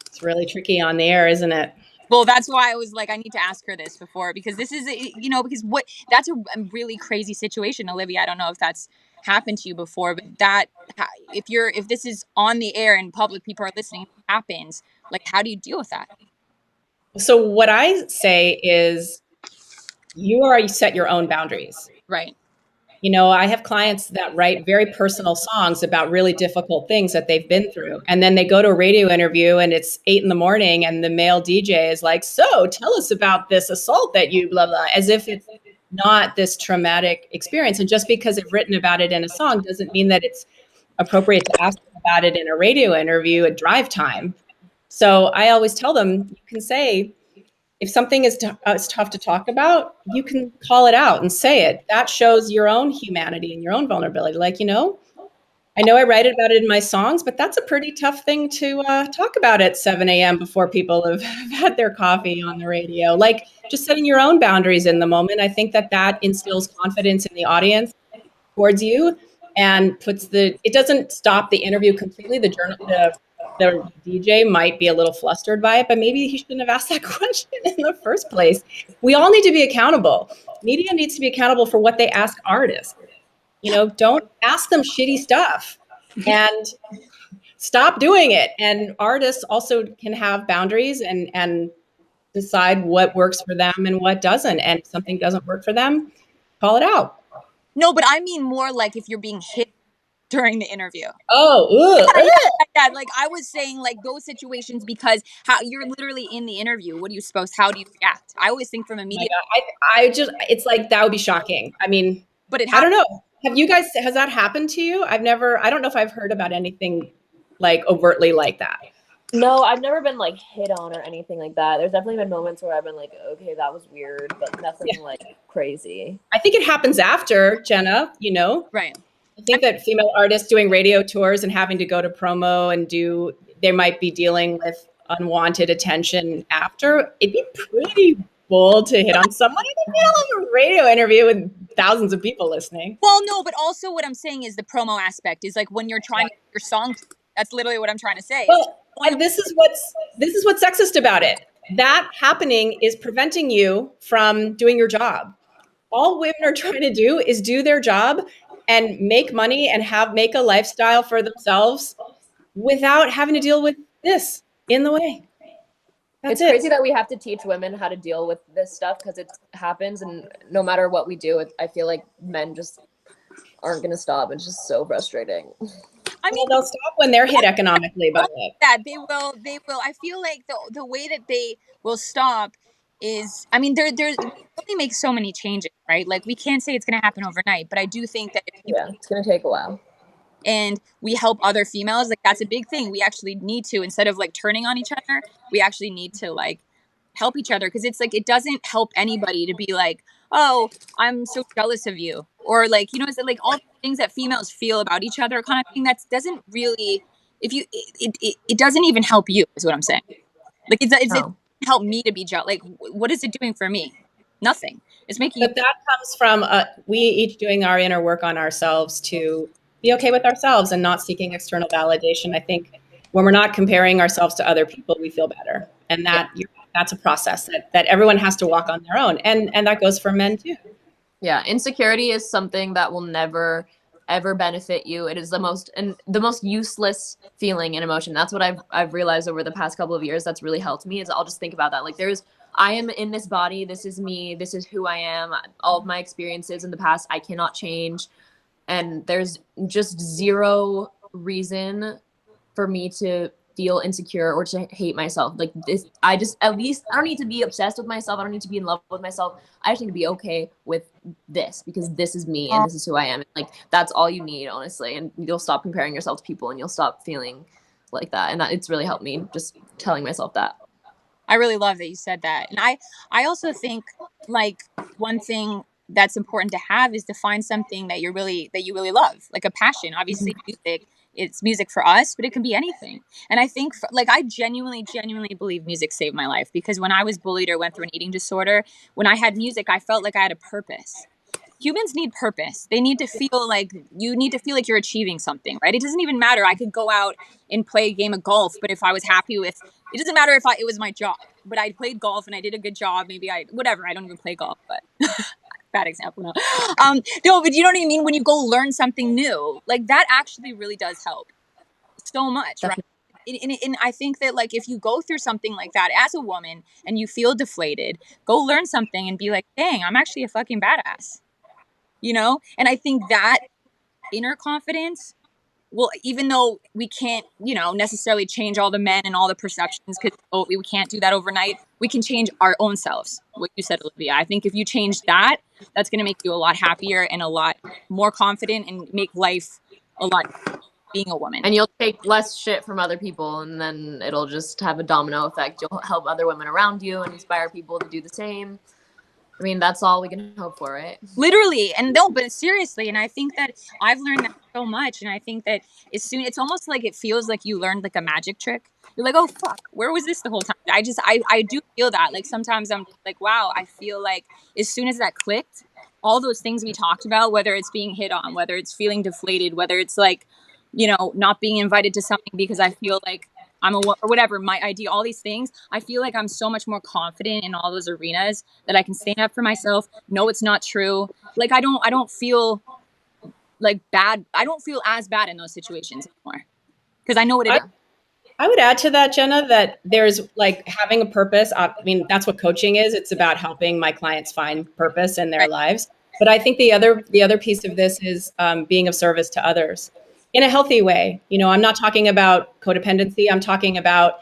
It's really tricky on the air, isn't it? Well, that's why I was like, I need to ask her this before, because this is, you know, because that's a really crazy situation, Olivia. I don't know if that's happened to you before, but if this is on the air and public people are listening, it happens, like, how do you deal with that? So what I say is you set your own boundaries. Right. You know, I have clients that write very personal songs about really difficult things that they've been through. And then they go to a radio interview and it's 8 a.m. and the male DJ is like, so tell us about this assault that you blah, blah, as if it's not this traumatic experience. And just because they've written about it in a song doesn't mean that it's appropriate to ask about it in a radio interview at drive time. So I always tell them, you can say, if something is tough to talk about, you can call it out and say it. That shows your own humanity and your own vulnerability. Like, you know I write about it in my songs, but that's a pretty tough thing to talk about at 7 a.m. before people have had their coffee on the radio. Like, just setting your own boundaries in the moment. I think that instills confidence in the audience towards you and it doesn't stop the interview completely. The DJ might be a little flustered by it, but maybe he shouldn't have asked that question in the first place. We all need to be accountable. Media needs to be accountable for what they ask artists. You know, don't ask them shitty stuff and stop doing it. And artists also can have boundaries and decide what works for them and what doesn't. And if something doesn't work for them, call it out. No, but I mean more like if you're being hit during the interview. Oh, yeah, like I was saying, like those situations, because how you're literally in the interview. What are you how do you react? I always think from a media. It's like, that would be shocking. I mean, but I don't know. Has that happened to you? I don't know if I've heard about anything like overtly like that. No, I've never been like hit on or anything like that. There's definitely been moments where I've been like, okay, that was weird, but nothing like crazy. I think it happens after, Jenna, Right. I think that female artists doing radio tours and having to go to promo and they might be dealing with unwanted attention after. It'd be pretty bold to hit on someone in the middle of a radio interview with thousands of people listening. Well, no, but also what I'm saying is the promo aspect is like when you're trying to get your song. That's literally what I'm trying to say. Well, and this is what's sexist about it. That happening is preventing you from doing your job. All women are trying to do is do their job and make money and make a lifestyle for themselves without having to deal with this in the way. It's crazy that we have to teach women how to deal with this stuff because it happens, and no matter what we do, I feel like men just aren't going to stop. It's just so frustrating. I mean, they'll stop when they're hit economically by it. Yeah, they will. I feel like the way that they will stop is, I mean, there's only make so many changes, right? Like we can't say it's going to happen overnight, but I do think that it's going to take a while. And we help other females, like that's a big thing. We actually need to, instead of like turning on each other, we actually need to like help each other, because it's like it doesn't help anybody to be like, oh, I'm so jealous of you, or like, is it like all the things that females feel about each other kind of thing that doesn't really, it doesn't even help you, is what I'm saying. Like it help me to be jealous. Like what is it doing for me? Nothing. It's making. But that comes from we each doing our inner work on ourselves to be okay with ourselves and not seeking external validation. I think when we're not comparing ourselves to other people, we feel better, and that's a process that everyone has to walk on their own, and that goes for men too. Yeah, insecurity is something that will never ever benefit you. It is the most useless feeling and emotion. That's what I've realized over the past couple of years. That's really helped me. Is I'll just think about that. Like I am in this body. This is me. This is who I am. All of my experiences in the past, I cannot change. And there's just zero reason for me to feel insecure or to hate myself. Like this, I don't need to be obsessed with myself. I don't need to be in love with myself. I just need to be okay with this, because this is me and this is who I am. Like that's all you need, honestly. And you'll stop comparing yourself to people and you'll stop feeling like that. And it's really helped me just telling myself that. I really love that you said that. And I also think like one thing that's important to have is to find something that you really love, like a passion. Obviously, music, it's music for us, but it can be anything. And I think I genuinely believe music saved my life, because when I was bullied or went through an eating disorder, when I had music, I felt like I had a purpose. Humans need purpose. They need to feel like you're achieving something, right? It doesn't even matter. I could go out and play a game of golf, but if I was happy with, it doesn't matter if it was my job, but I played golf and I did a good job. Maybe I don't even play golf, but bad example. No, but you know what I mean? When you go learn something new, like that actually really does help so much, right? And I think that like if you go through something like that as a woman and you feel deflated, go learn something and be like, dang, I'm actually a fucking badass. And I think that inner confidence will, even though we can't, necessarily change all the men and all the perceptions, because we can't do that overnight, we can change our own selves. What you said, Olivia, I think if you change that, that's going to make you a lot happier and a lot more confident and make life a lot being a woman. And you'll take less shit from other people, and then it'll just have a domino effect. You'll help other women around you and inspire people to do the same. I mean, that's all we can hope for, right? Literally. And no, but seriously. And I think that I've learned that so much. And I think that it's almost like it feels like you learned like a magic trick. You're like, oh, fuck, where was this the whole time? I do feel that. Like sometimes I'm like, wow, I feel like as soon as that clicked, all those things we talked about, whether it's being hit on, whether it's feeling deflated, whether it's like, not being invited to something because I feel like I'm or whatever, my idea, all these things, I feel like I'm so much more confident in all those arenas that I can stand up for myself. No, it's not true. Like, I don't feel like bad. I don't feel as bad in those situations anymore because I know what it is. I would add to that, Jenna, that there's like having a purpose. I mean, that's what coaching is. It's about helping my clients find purpose in their lives. But I think the other piece of this is being of service to others in a healthy way. I'm not talking about codependency. I'm talking about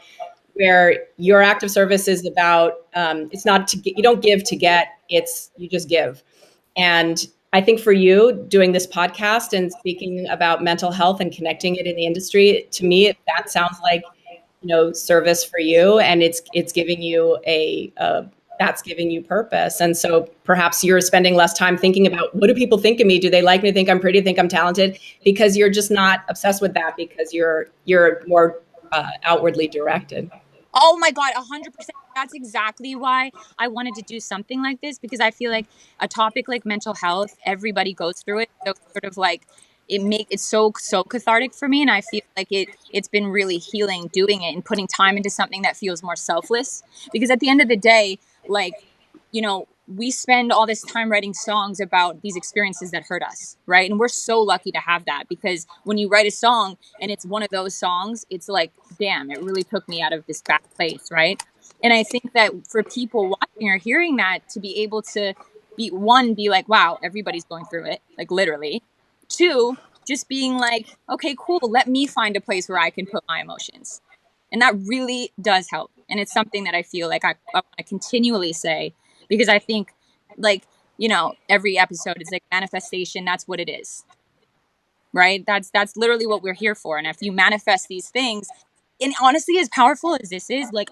where your act of service is about, it's not to get, you don't give to get, you just give. And I think for you doing this podcast and speaking about mental health and connecting it in the industry, to me, that sounds like service for you, and it's giving you that's giving you purpose. And so perhaps you're spending less time thinking about, what do people think of me? Do they like me, think I'm pretty, think I'm talented? Because you're just not obsessed with that, because you're more outwardly directed. Oh my God, 100%. That's exactly why I wanted to do something like this, because I feel like a topic like mental health, everybody goes through it. So sort of like it's so cathartic for me, and I feel like it's been really healing doing it and putting time into something that feels more selfless. Because at the end of the day, like, we spend all this time writing songs about these experiences that hurt us, right? And we're so lucky to have that, because when you write a song and it's one of those songs, it's like, damn, it really took me out of this bad place, right? And I think that for people watching or hearing that, to be able to be like, wow, everybody's going through it, like literally. Two, just being like, okay, cool, let me find a place where I can put my emotions. And that really does help. And it's something that I feel like I want to continually say, because I think, like, every episode is like manifestation. That's what it is, right? That's literally what we're here for. And if you manifest these things, and honestly, as powerful as this is, like,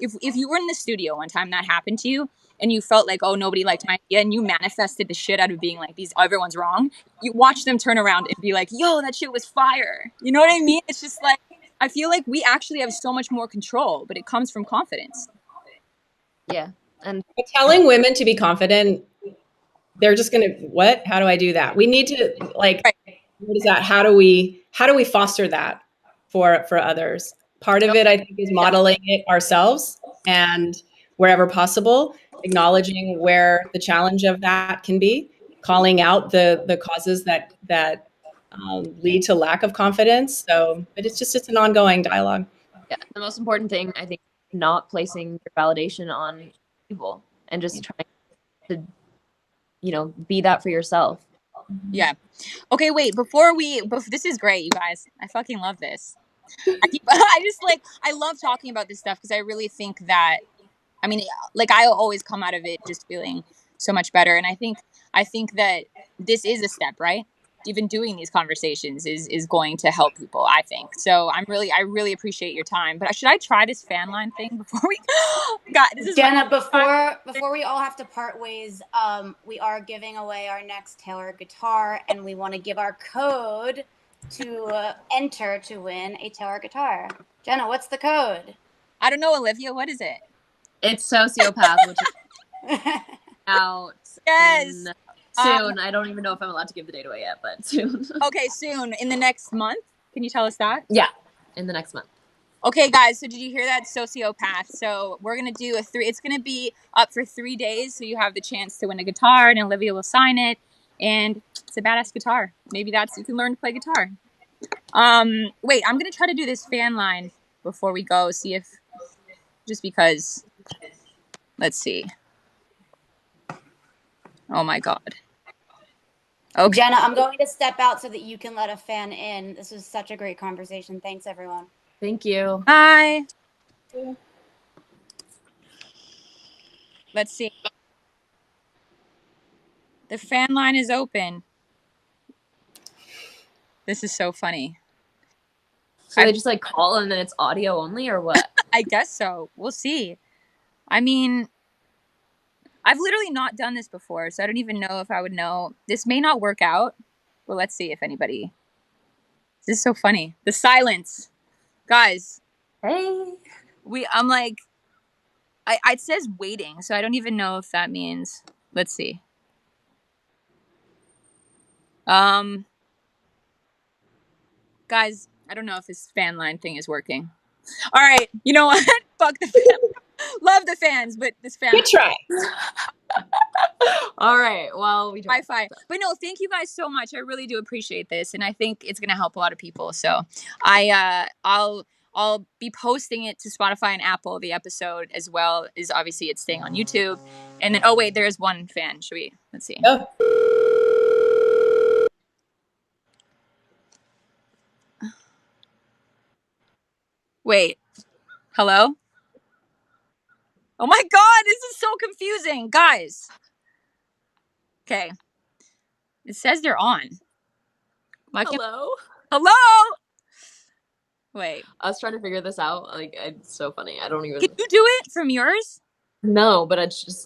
if you were in the studio one time that happened to you, and you felt like, oh, nobody liked my idea, and you manifested the shit out of being like, everyone's wrong, you watch them turn around and be like, yo, that shit was fire. You know what I mean? It's just like, I feel like we actually have so much more control, but it comes from confidence. Yeah. And telling women to be confident, they're just going to, how do I do that? We need to, like, what is that? How do we foster that for others? Part of it, I think, is modeling it ourselves, and wherever possible, acknowledging where the challenge of that can be, calling out the causes that lead to lack of confidence. So, but it's an ongoing dialogue. Yeah, the most important thing, I think, not placing your validation on people, and just trying to, be that for yourself. Yeah. Okay, wait, this is great, you guys. I fucking love this. I love talking about this stuff, because I really think that, I mean, like, I always come out of it just feeling so much better. And I think that this is a step, right? Even doing these conversations is going to help people, I think. So I really appreciate your time. But should I try this fan line thing before we Jenna, before we all have to part ways, we are giving away our next Taylor guitar, and we want to give our code to enter to win a Taylor guitar. Jenna, what's the code? I don't know, Olivia, what is it? It's Sociopath, which is out soon. I don't even know if I'm allowed to give the date away yet, but soon. Okay, soon. In the next month? Can you tell us that? Yeah, in the next month. Okay, guys, so did you hear that? Sociopath. So we're going to do it's going to be up for 3 days, so you have the chance to win a guitar, and Olivia will sign it, and it's a badass guitar. Maybe you can learn to play guitar. Wait, I'm going to try to do this fan line before we go, just because, let's see. Oh my God. Okay. Jenna, I'm going to step out so that you can let a fan in. This was such a great conversation. Thanks, everyone. Thank you. Bye. Let's see. The fan line is open. This is so funny. So they just like call and then it's audio only, or what? I guess so. We'll see. I mean, I've literally not done this before, so I don't even know if I would know. This may not work out, but let's see if anybody. This is so funny. The silence. Guys. Hey. I'm like, it says waiting, so I don't even know if that means. Let's see. Guys, I don't know if this fan line thing is working. All right, you know what? Fuck the fans. Love the fans, but this fan. Good try. All right. Well, we tried. Wi-Fi. But no, thank you guys so much. I really do appreciate this, and I think it's gonna help a lot of people. So I'll be posting it to Spotify and Apple, the episode, as well as obviously it's staying on YouTube. And then wait, there is one fan. Let's see. Oh. Wait. Hello? Oh my God, this is so confusing, guys. Okay. It says they're on. Hello? Hello? Wait. I was trying to figure this out. Like, it's so funny. I don't even. Can you do it from yours? No, but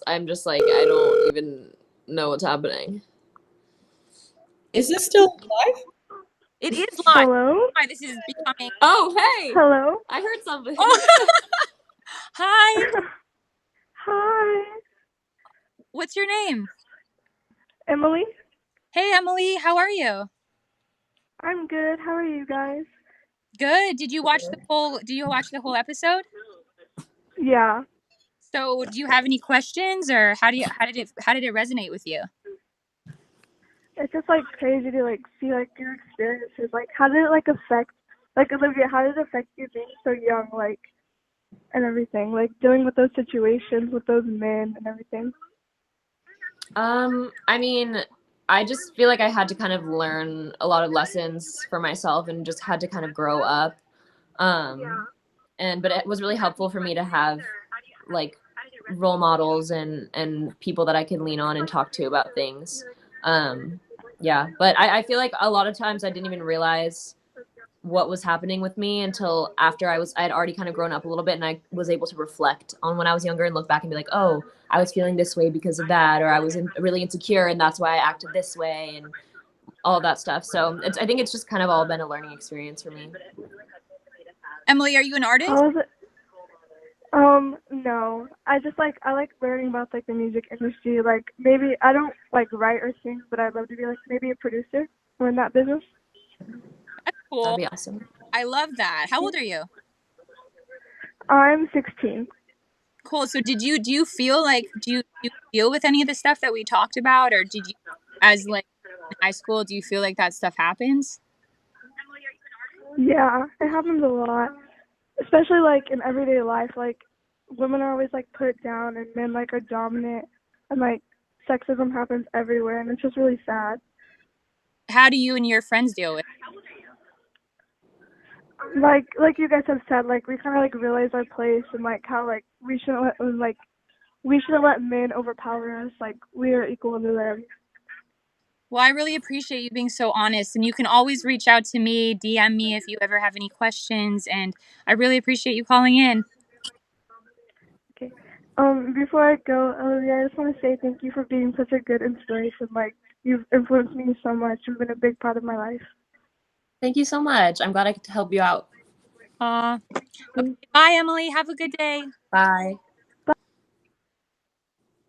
I'm just like, I don't even know what's happening. Is this still live? It is live. Hello? Why this is becoming. Oh, hey! Hello? I heard something. Oh. Hi. Hi. What's your name? Emily? Hey, Emily. How are you? I'm good. How are you guys? Good. Did you watch the whole episode? Yeah. So, do you have any questions, or how did it resonate with you? It's just like crazy to like see like your experiences. Like how did it like affect like Olivia, how did it affect you being so young, like and everything? Like dealing with those situations with those men and everything. I mean, I just feel like I had to kind of learn a lot of lessons for myself and just had to kind of grow up. But it was really helpful for me to have like role models and people that I could lean on and talk to about things. But I feel like a lot of times I didn't even realize what was happening with me until after I had already kind of grown up a little bit, and I was able to reflect on when I was younger and look back and be like, oh, I was feeling this way because of that, or I was really insecure and that's why I acted this way, and all of that stuff. So I think it's just kind of all been a learning experience for me. Emily, are you an artist? How was it? No. I like learning about like the music industry. Like maybe I don't like write or sing, but I'd love to be like maybe a producer or in that business. That's cool. That'd be awesome. I love that. How old are you? I'm 16. Cool. So do you feel with any of the stuff that we talked about, or did you, as like in high school, do you feel like that stuff happens? Yeah, it happens a lot, especially like in everyday life. Like women are always like put down and men like are dominant, and like sexism happens everywhere, and it's just really sad. How do you and your friends deal with it? Like you guys have said, like we kind of like realize our place and like how like we shouldn't let men overpower us. Like we are equal to them. Well, I really appreciate you being so honest, and you can always reach out to me, DM me if you ever have any questions, and I really appreciate you calling in. Okay. Before I go, Olivia, I just want to say thank you for being such a good inspiration. Like you've influenced me so much. You've been a big part of my life. Thank you so much. I'm glad I could help you out. Okay, bye, Emily. Have a good day. Bye.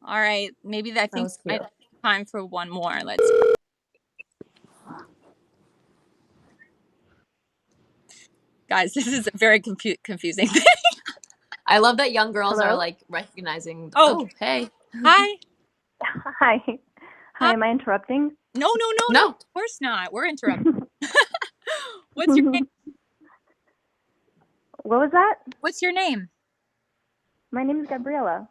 All right. Maybe I think I have time for one more. Let's. Guys, this is a very confusing thing. I love that young girls Hello? are like recognizing. Oh, Hey. Hi. Hi. Hi, am I interrupting? No. Of course not. We're interrupting. What's your name? What was that? What's your name? My name is Gabriella.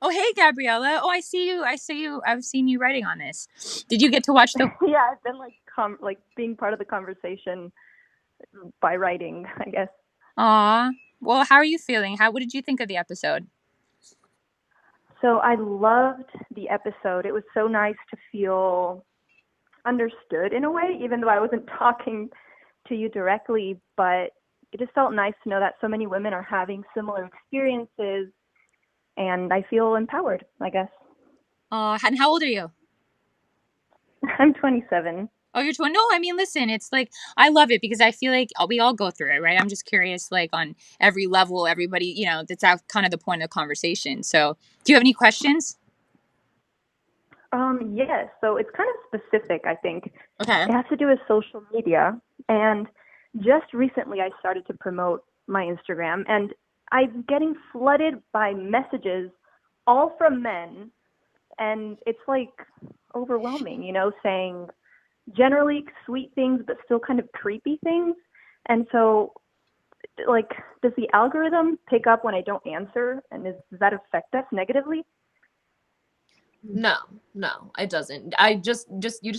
Oh, hey, Gabriella. Oh, I see you. I've seen you writing on this. Did you get to watch the? Yeah, I've been like being part of the conversation by writing, I guess. Aw. Well, how are you feeling? What did you think of the episode? So I loved the episode. It was so nice to feel understood in a way, even though I wasn't talking to you directly, but it just felt nice to know that so many women are having similar experiences, and I feel empowered, I guess. And how old are you? I'm 27. Oh, you're 20. No, I mean, listen, it's like, I love it because I feel like we all go through it, right? I'm just curious, like on every level, everybody, that's kind of the point of the conversation. So do you have any questions? Yes. So it's kind of specific, I think. Okay. It has to do with social media. And just recently I started to promote my Instagram, and I'm getting flooded by messages all from men. And it's like overwhelming, saying generally sweet things, but still kind of creepy things. And so, like, does the algorithm pick up when I don't answer? And does that affect us negatively? No, it doesn't. You just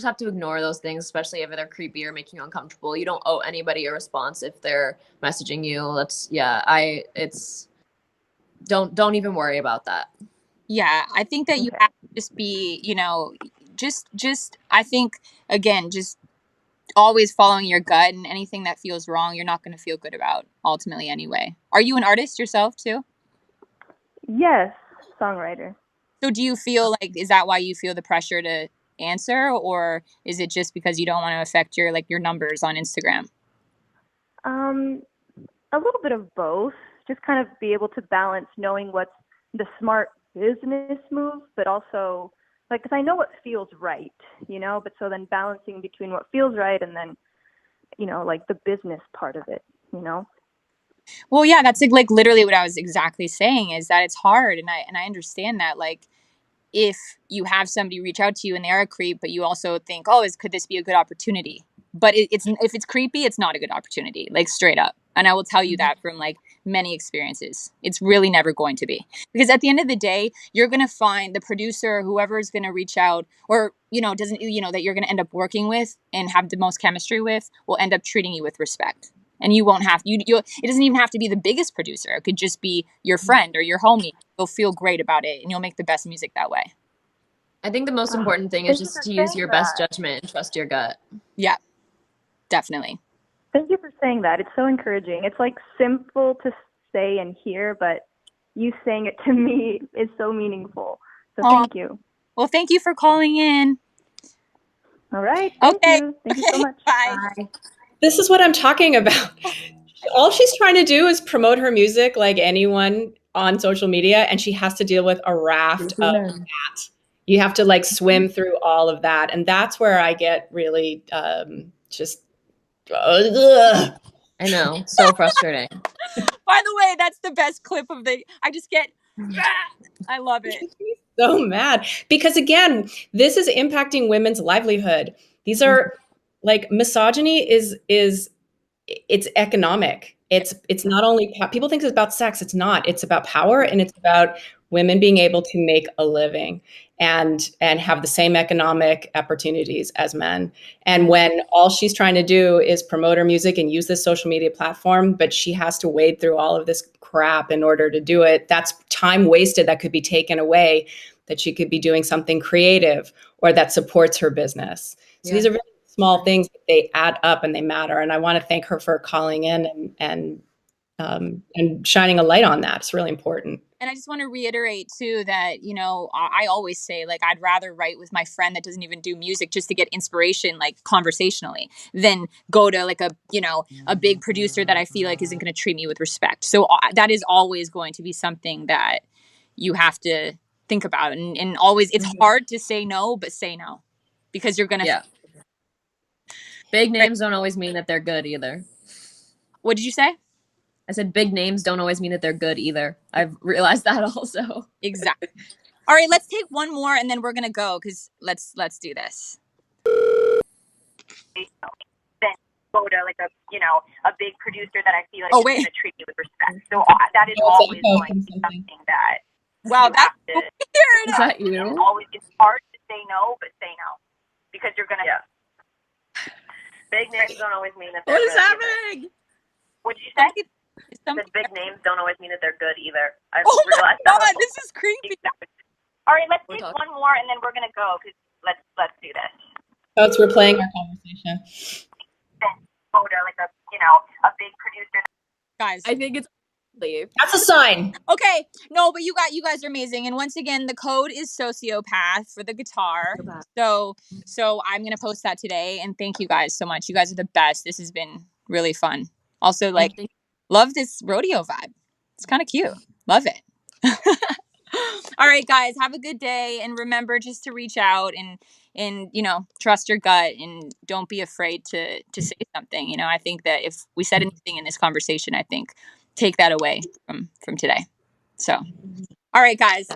have to ignore those things, especially if they're creepy or making you uncomfortable. You don't owe anybody a response if they're messaging you. Don't even worry about that. Yeah, I think that you have to just be, I think, again, just always following your gut, and anything that feels wrong, you're not going to feel good about ultimately anyway. Are you an artist yourself too? Yes, songwriter. So do you feel like, is that why you feel the pressure to answer, or is it just because you don't want to affect your numbers on Instagram? A little bit of both. Just kind of be able to balance knowing what's the smart business move, but also like, because I know what feels right, but so then balancing between what feels right and then, like the business part of it, Well, yeah, that's like literally what I was exactly saying, is that it's hard, and I understand that, like, if you have somebody reach out to you and they are a creep, but you also think, oh, could this be a good opportunity? But if it's creepy, it's not a good opportunity, like straight up. And I will tell you that from like many experiences. It's really never going to be, because at the end of the day, you're going to find the producer, whoever is going to reach out, or, doesn't, that you're going to end up working with and have the most chemistry with, will end up treating you with respect. And you won't have, it doesn't even have to be the biggest producer. It could just be your friend or your homie. You'll feel great about it, and you'll make the best music that way. I think the most important thing is just to use your best judgment and trust your gut. Yeah, definitely. Thank you for saying that. It's so encouraging. It's like simple to say and hear, but you saying it to me is so meaningful. So thank you. Well, thank you for calling in. All right. Thank you. Thank you so much. Bye. This is what I'm talking about. All she's trying to do is promote her music like anyone on social media, and she has to deal with a raft of that. You have to like swim through all of that, and that's where I get really just ugh. I know, so frustrating. By the way, that's the best clip of I just get I love it. So mad because again, this is impacting women's livelihood. These are like misogyny is it's economic. It's not only people think it's about sex. It's not. It's about power, and it's about women being able to make a living and have the same economic opportunities as men. And when all she's trying to do is promote her music and use this social media platform, but she has to wade through all of this crap in order to do it, that's time wasted that could be taken away, that she could be doing something creative or that supports her business. So these are really small things, but they add up and they matter. And I want to thank her for calling in and shining a light on that. It's really important. And I just want to reiterate too that, I always say, like, I'd rather write with my friend that doesn't even do music just to get inspiration, like conversationally, than go to like a big producer that I feel like isn't going to treat me with respect. So that is always going to be something that you have to think about. And always, it's hard to say no, but say no, because you're going to. Yeah. Big names don't always mean that they're good either. What did you say? I said big names don't always mean that they're good either. I've realized that also. Exactly. All right, let's take one more and then we're going to go, because let's do this. Then go to like a big producer that I feel like is going to treat me with respect. So that is always going to be something that that's weird. Is that you? And always, it's hard to say no, but say no, because you're going to. Yeah. Big names don't always mean that they're good. What is happening? What did you say? The big names don't always mean that they're good either. I've realized that. God, this is creepy. Exactly. All right, let's take one more and then we're gonna go, because let's do this. Oh, it's replaying our conversation. Then go to like a big producer. Guys, I think it's leave. That's a sign. Okay, no, but you guys are amazing. And once again, the code is sociopath for the guitar. So I'm gonna post that today. And thank you guys so much. You guys are the best. This has been really fun. Also, like, love this rodeo vibe. It's kind of cute. Love it. All right, guys, have a good day, and remember just to reach out and trust your gut, and don't be afraid to say something. I think that if we said anything in this conversation, I think take that away from today. So, all right, guys.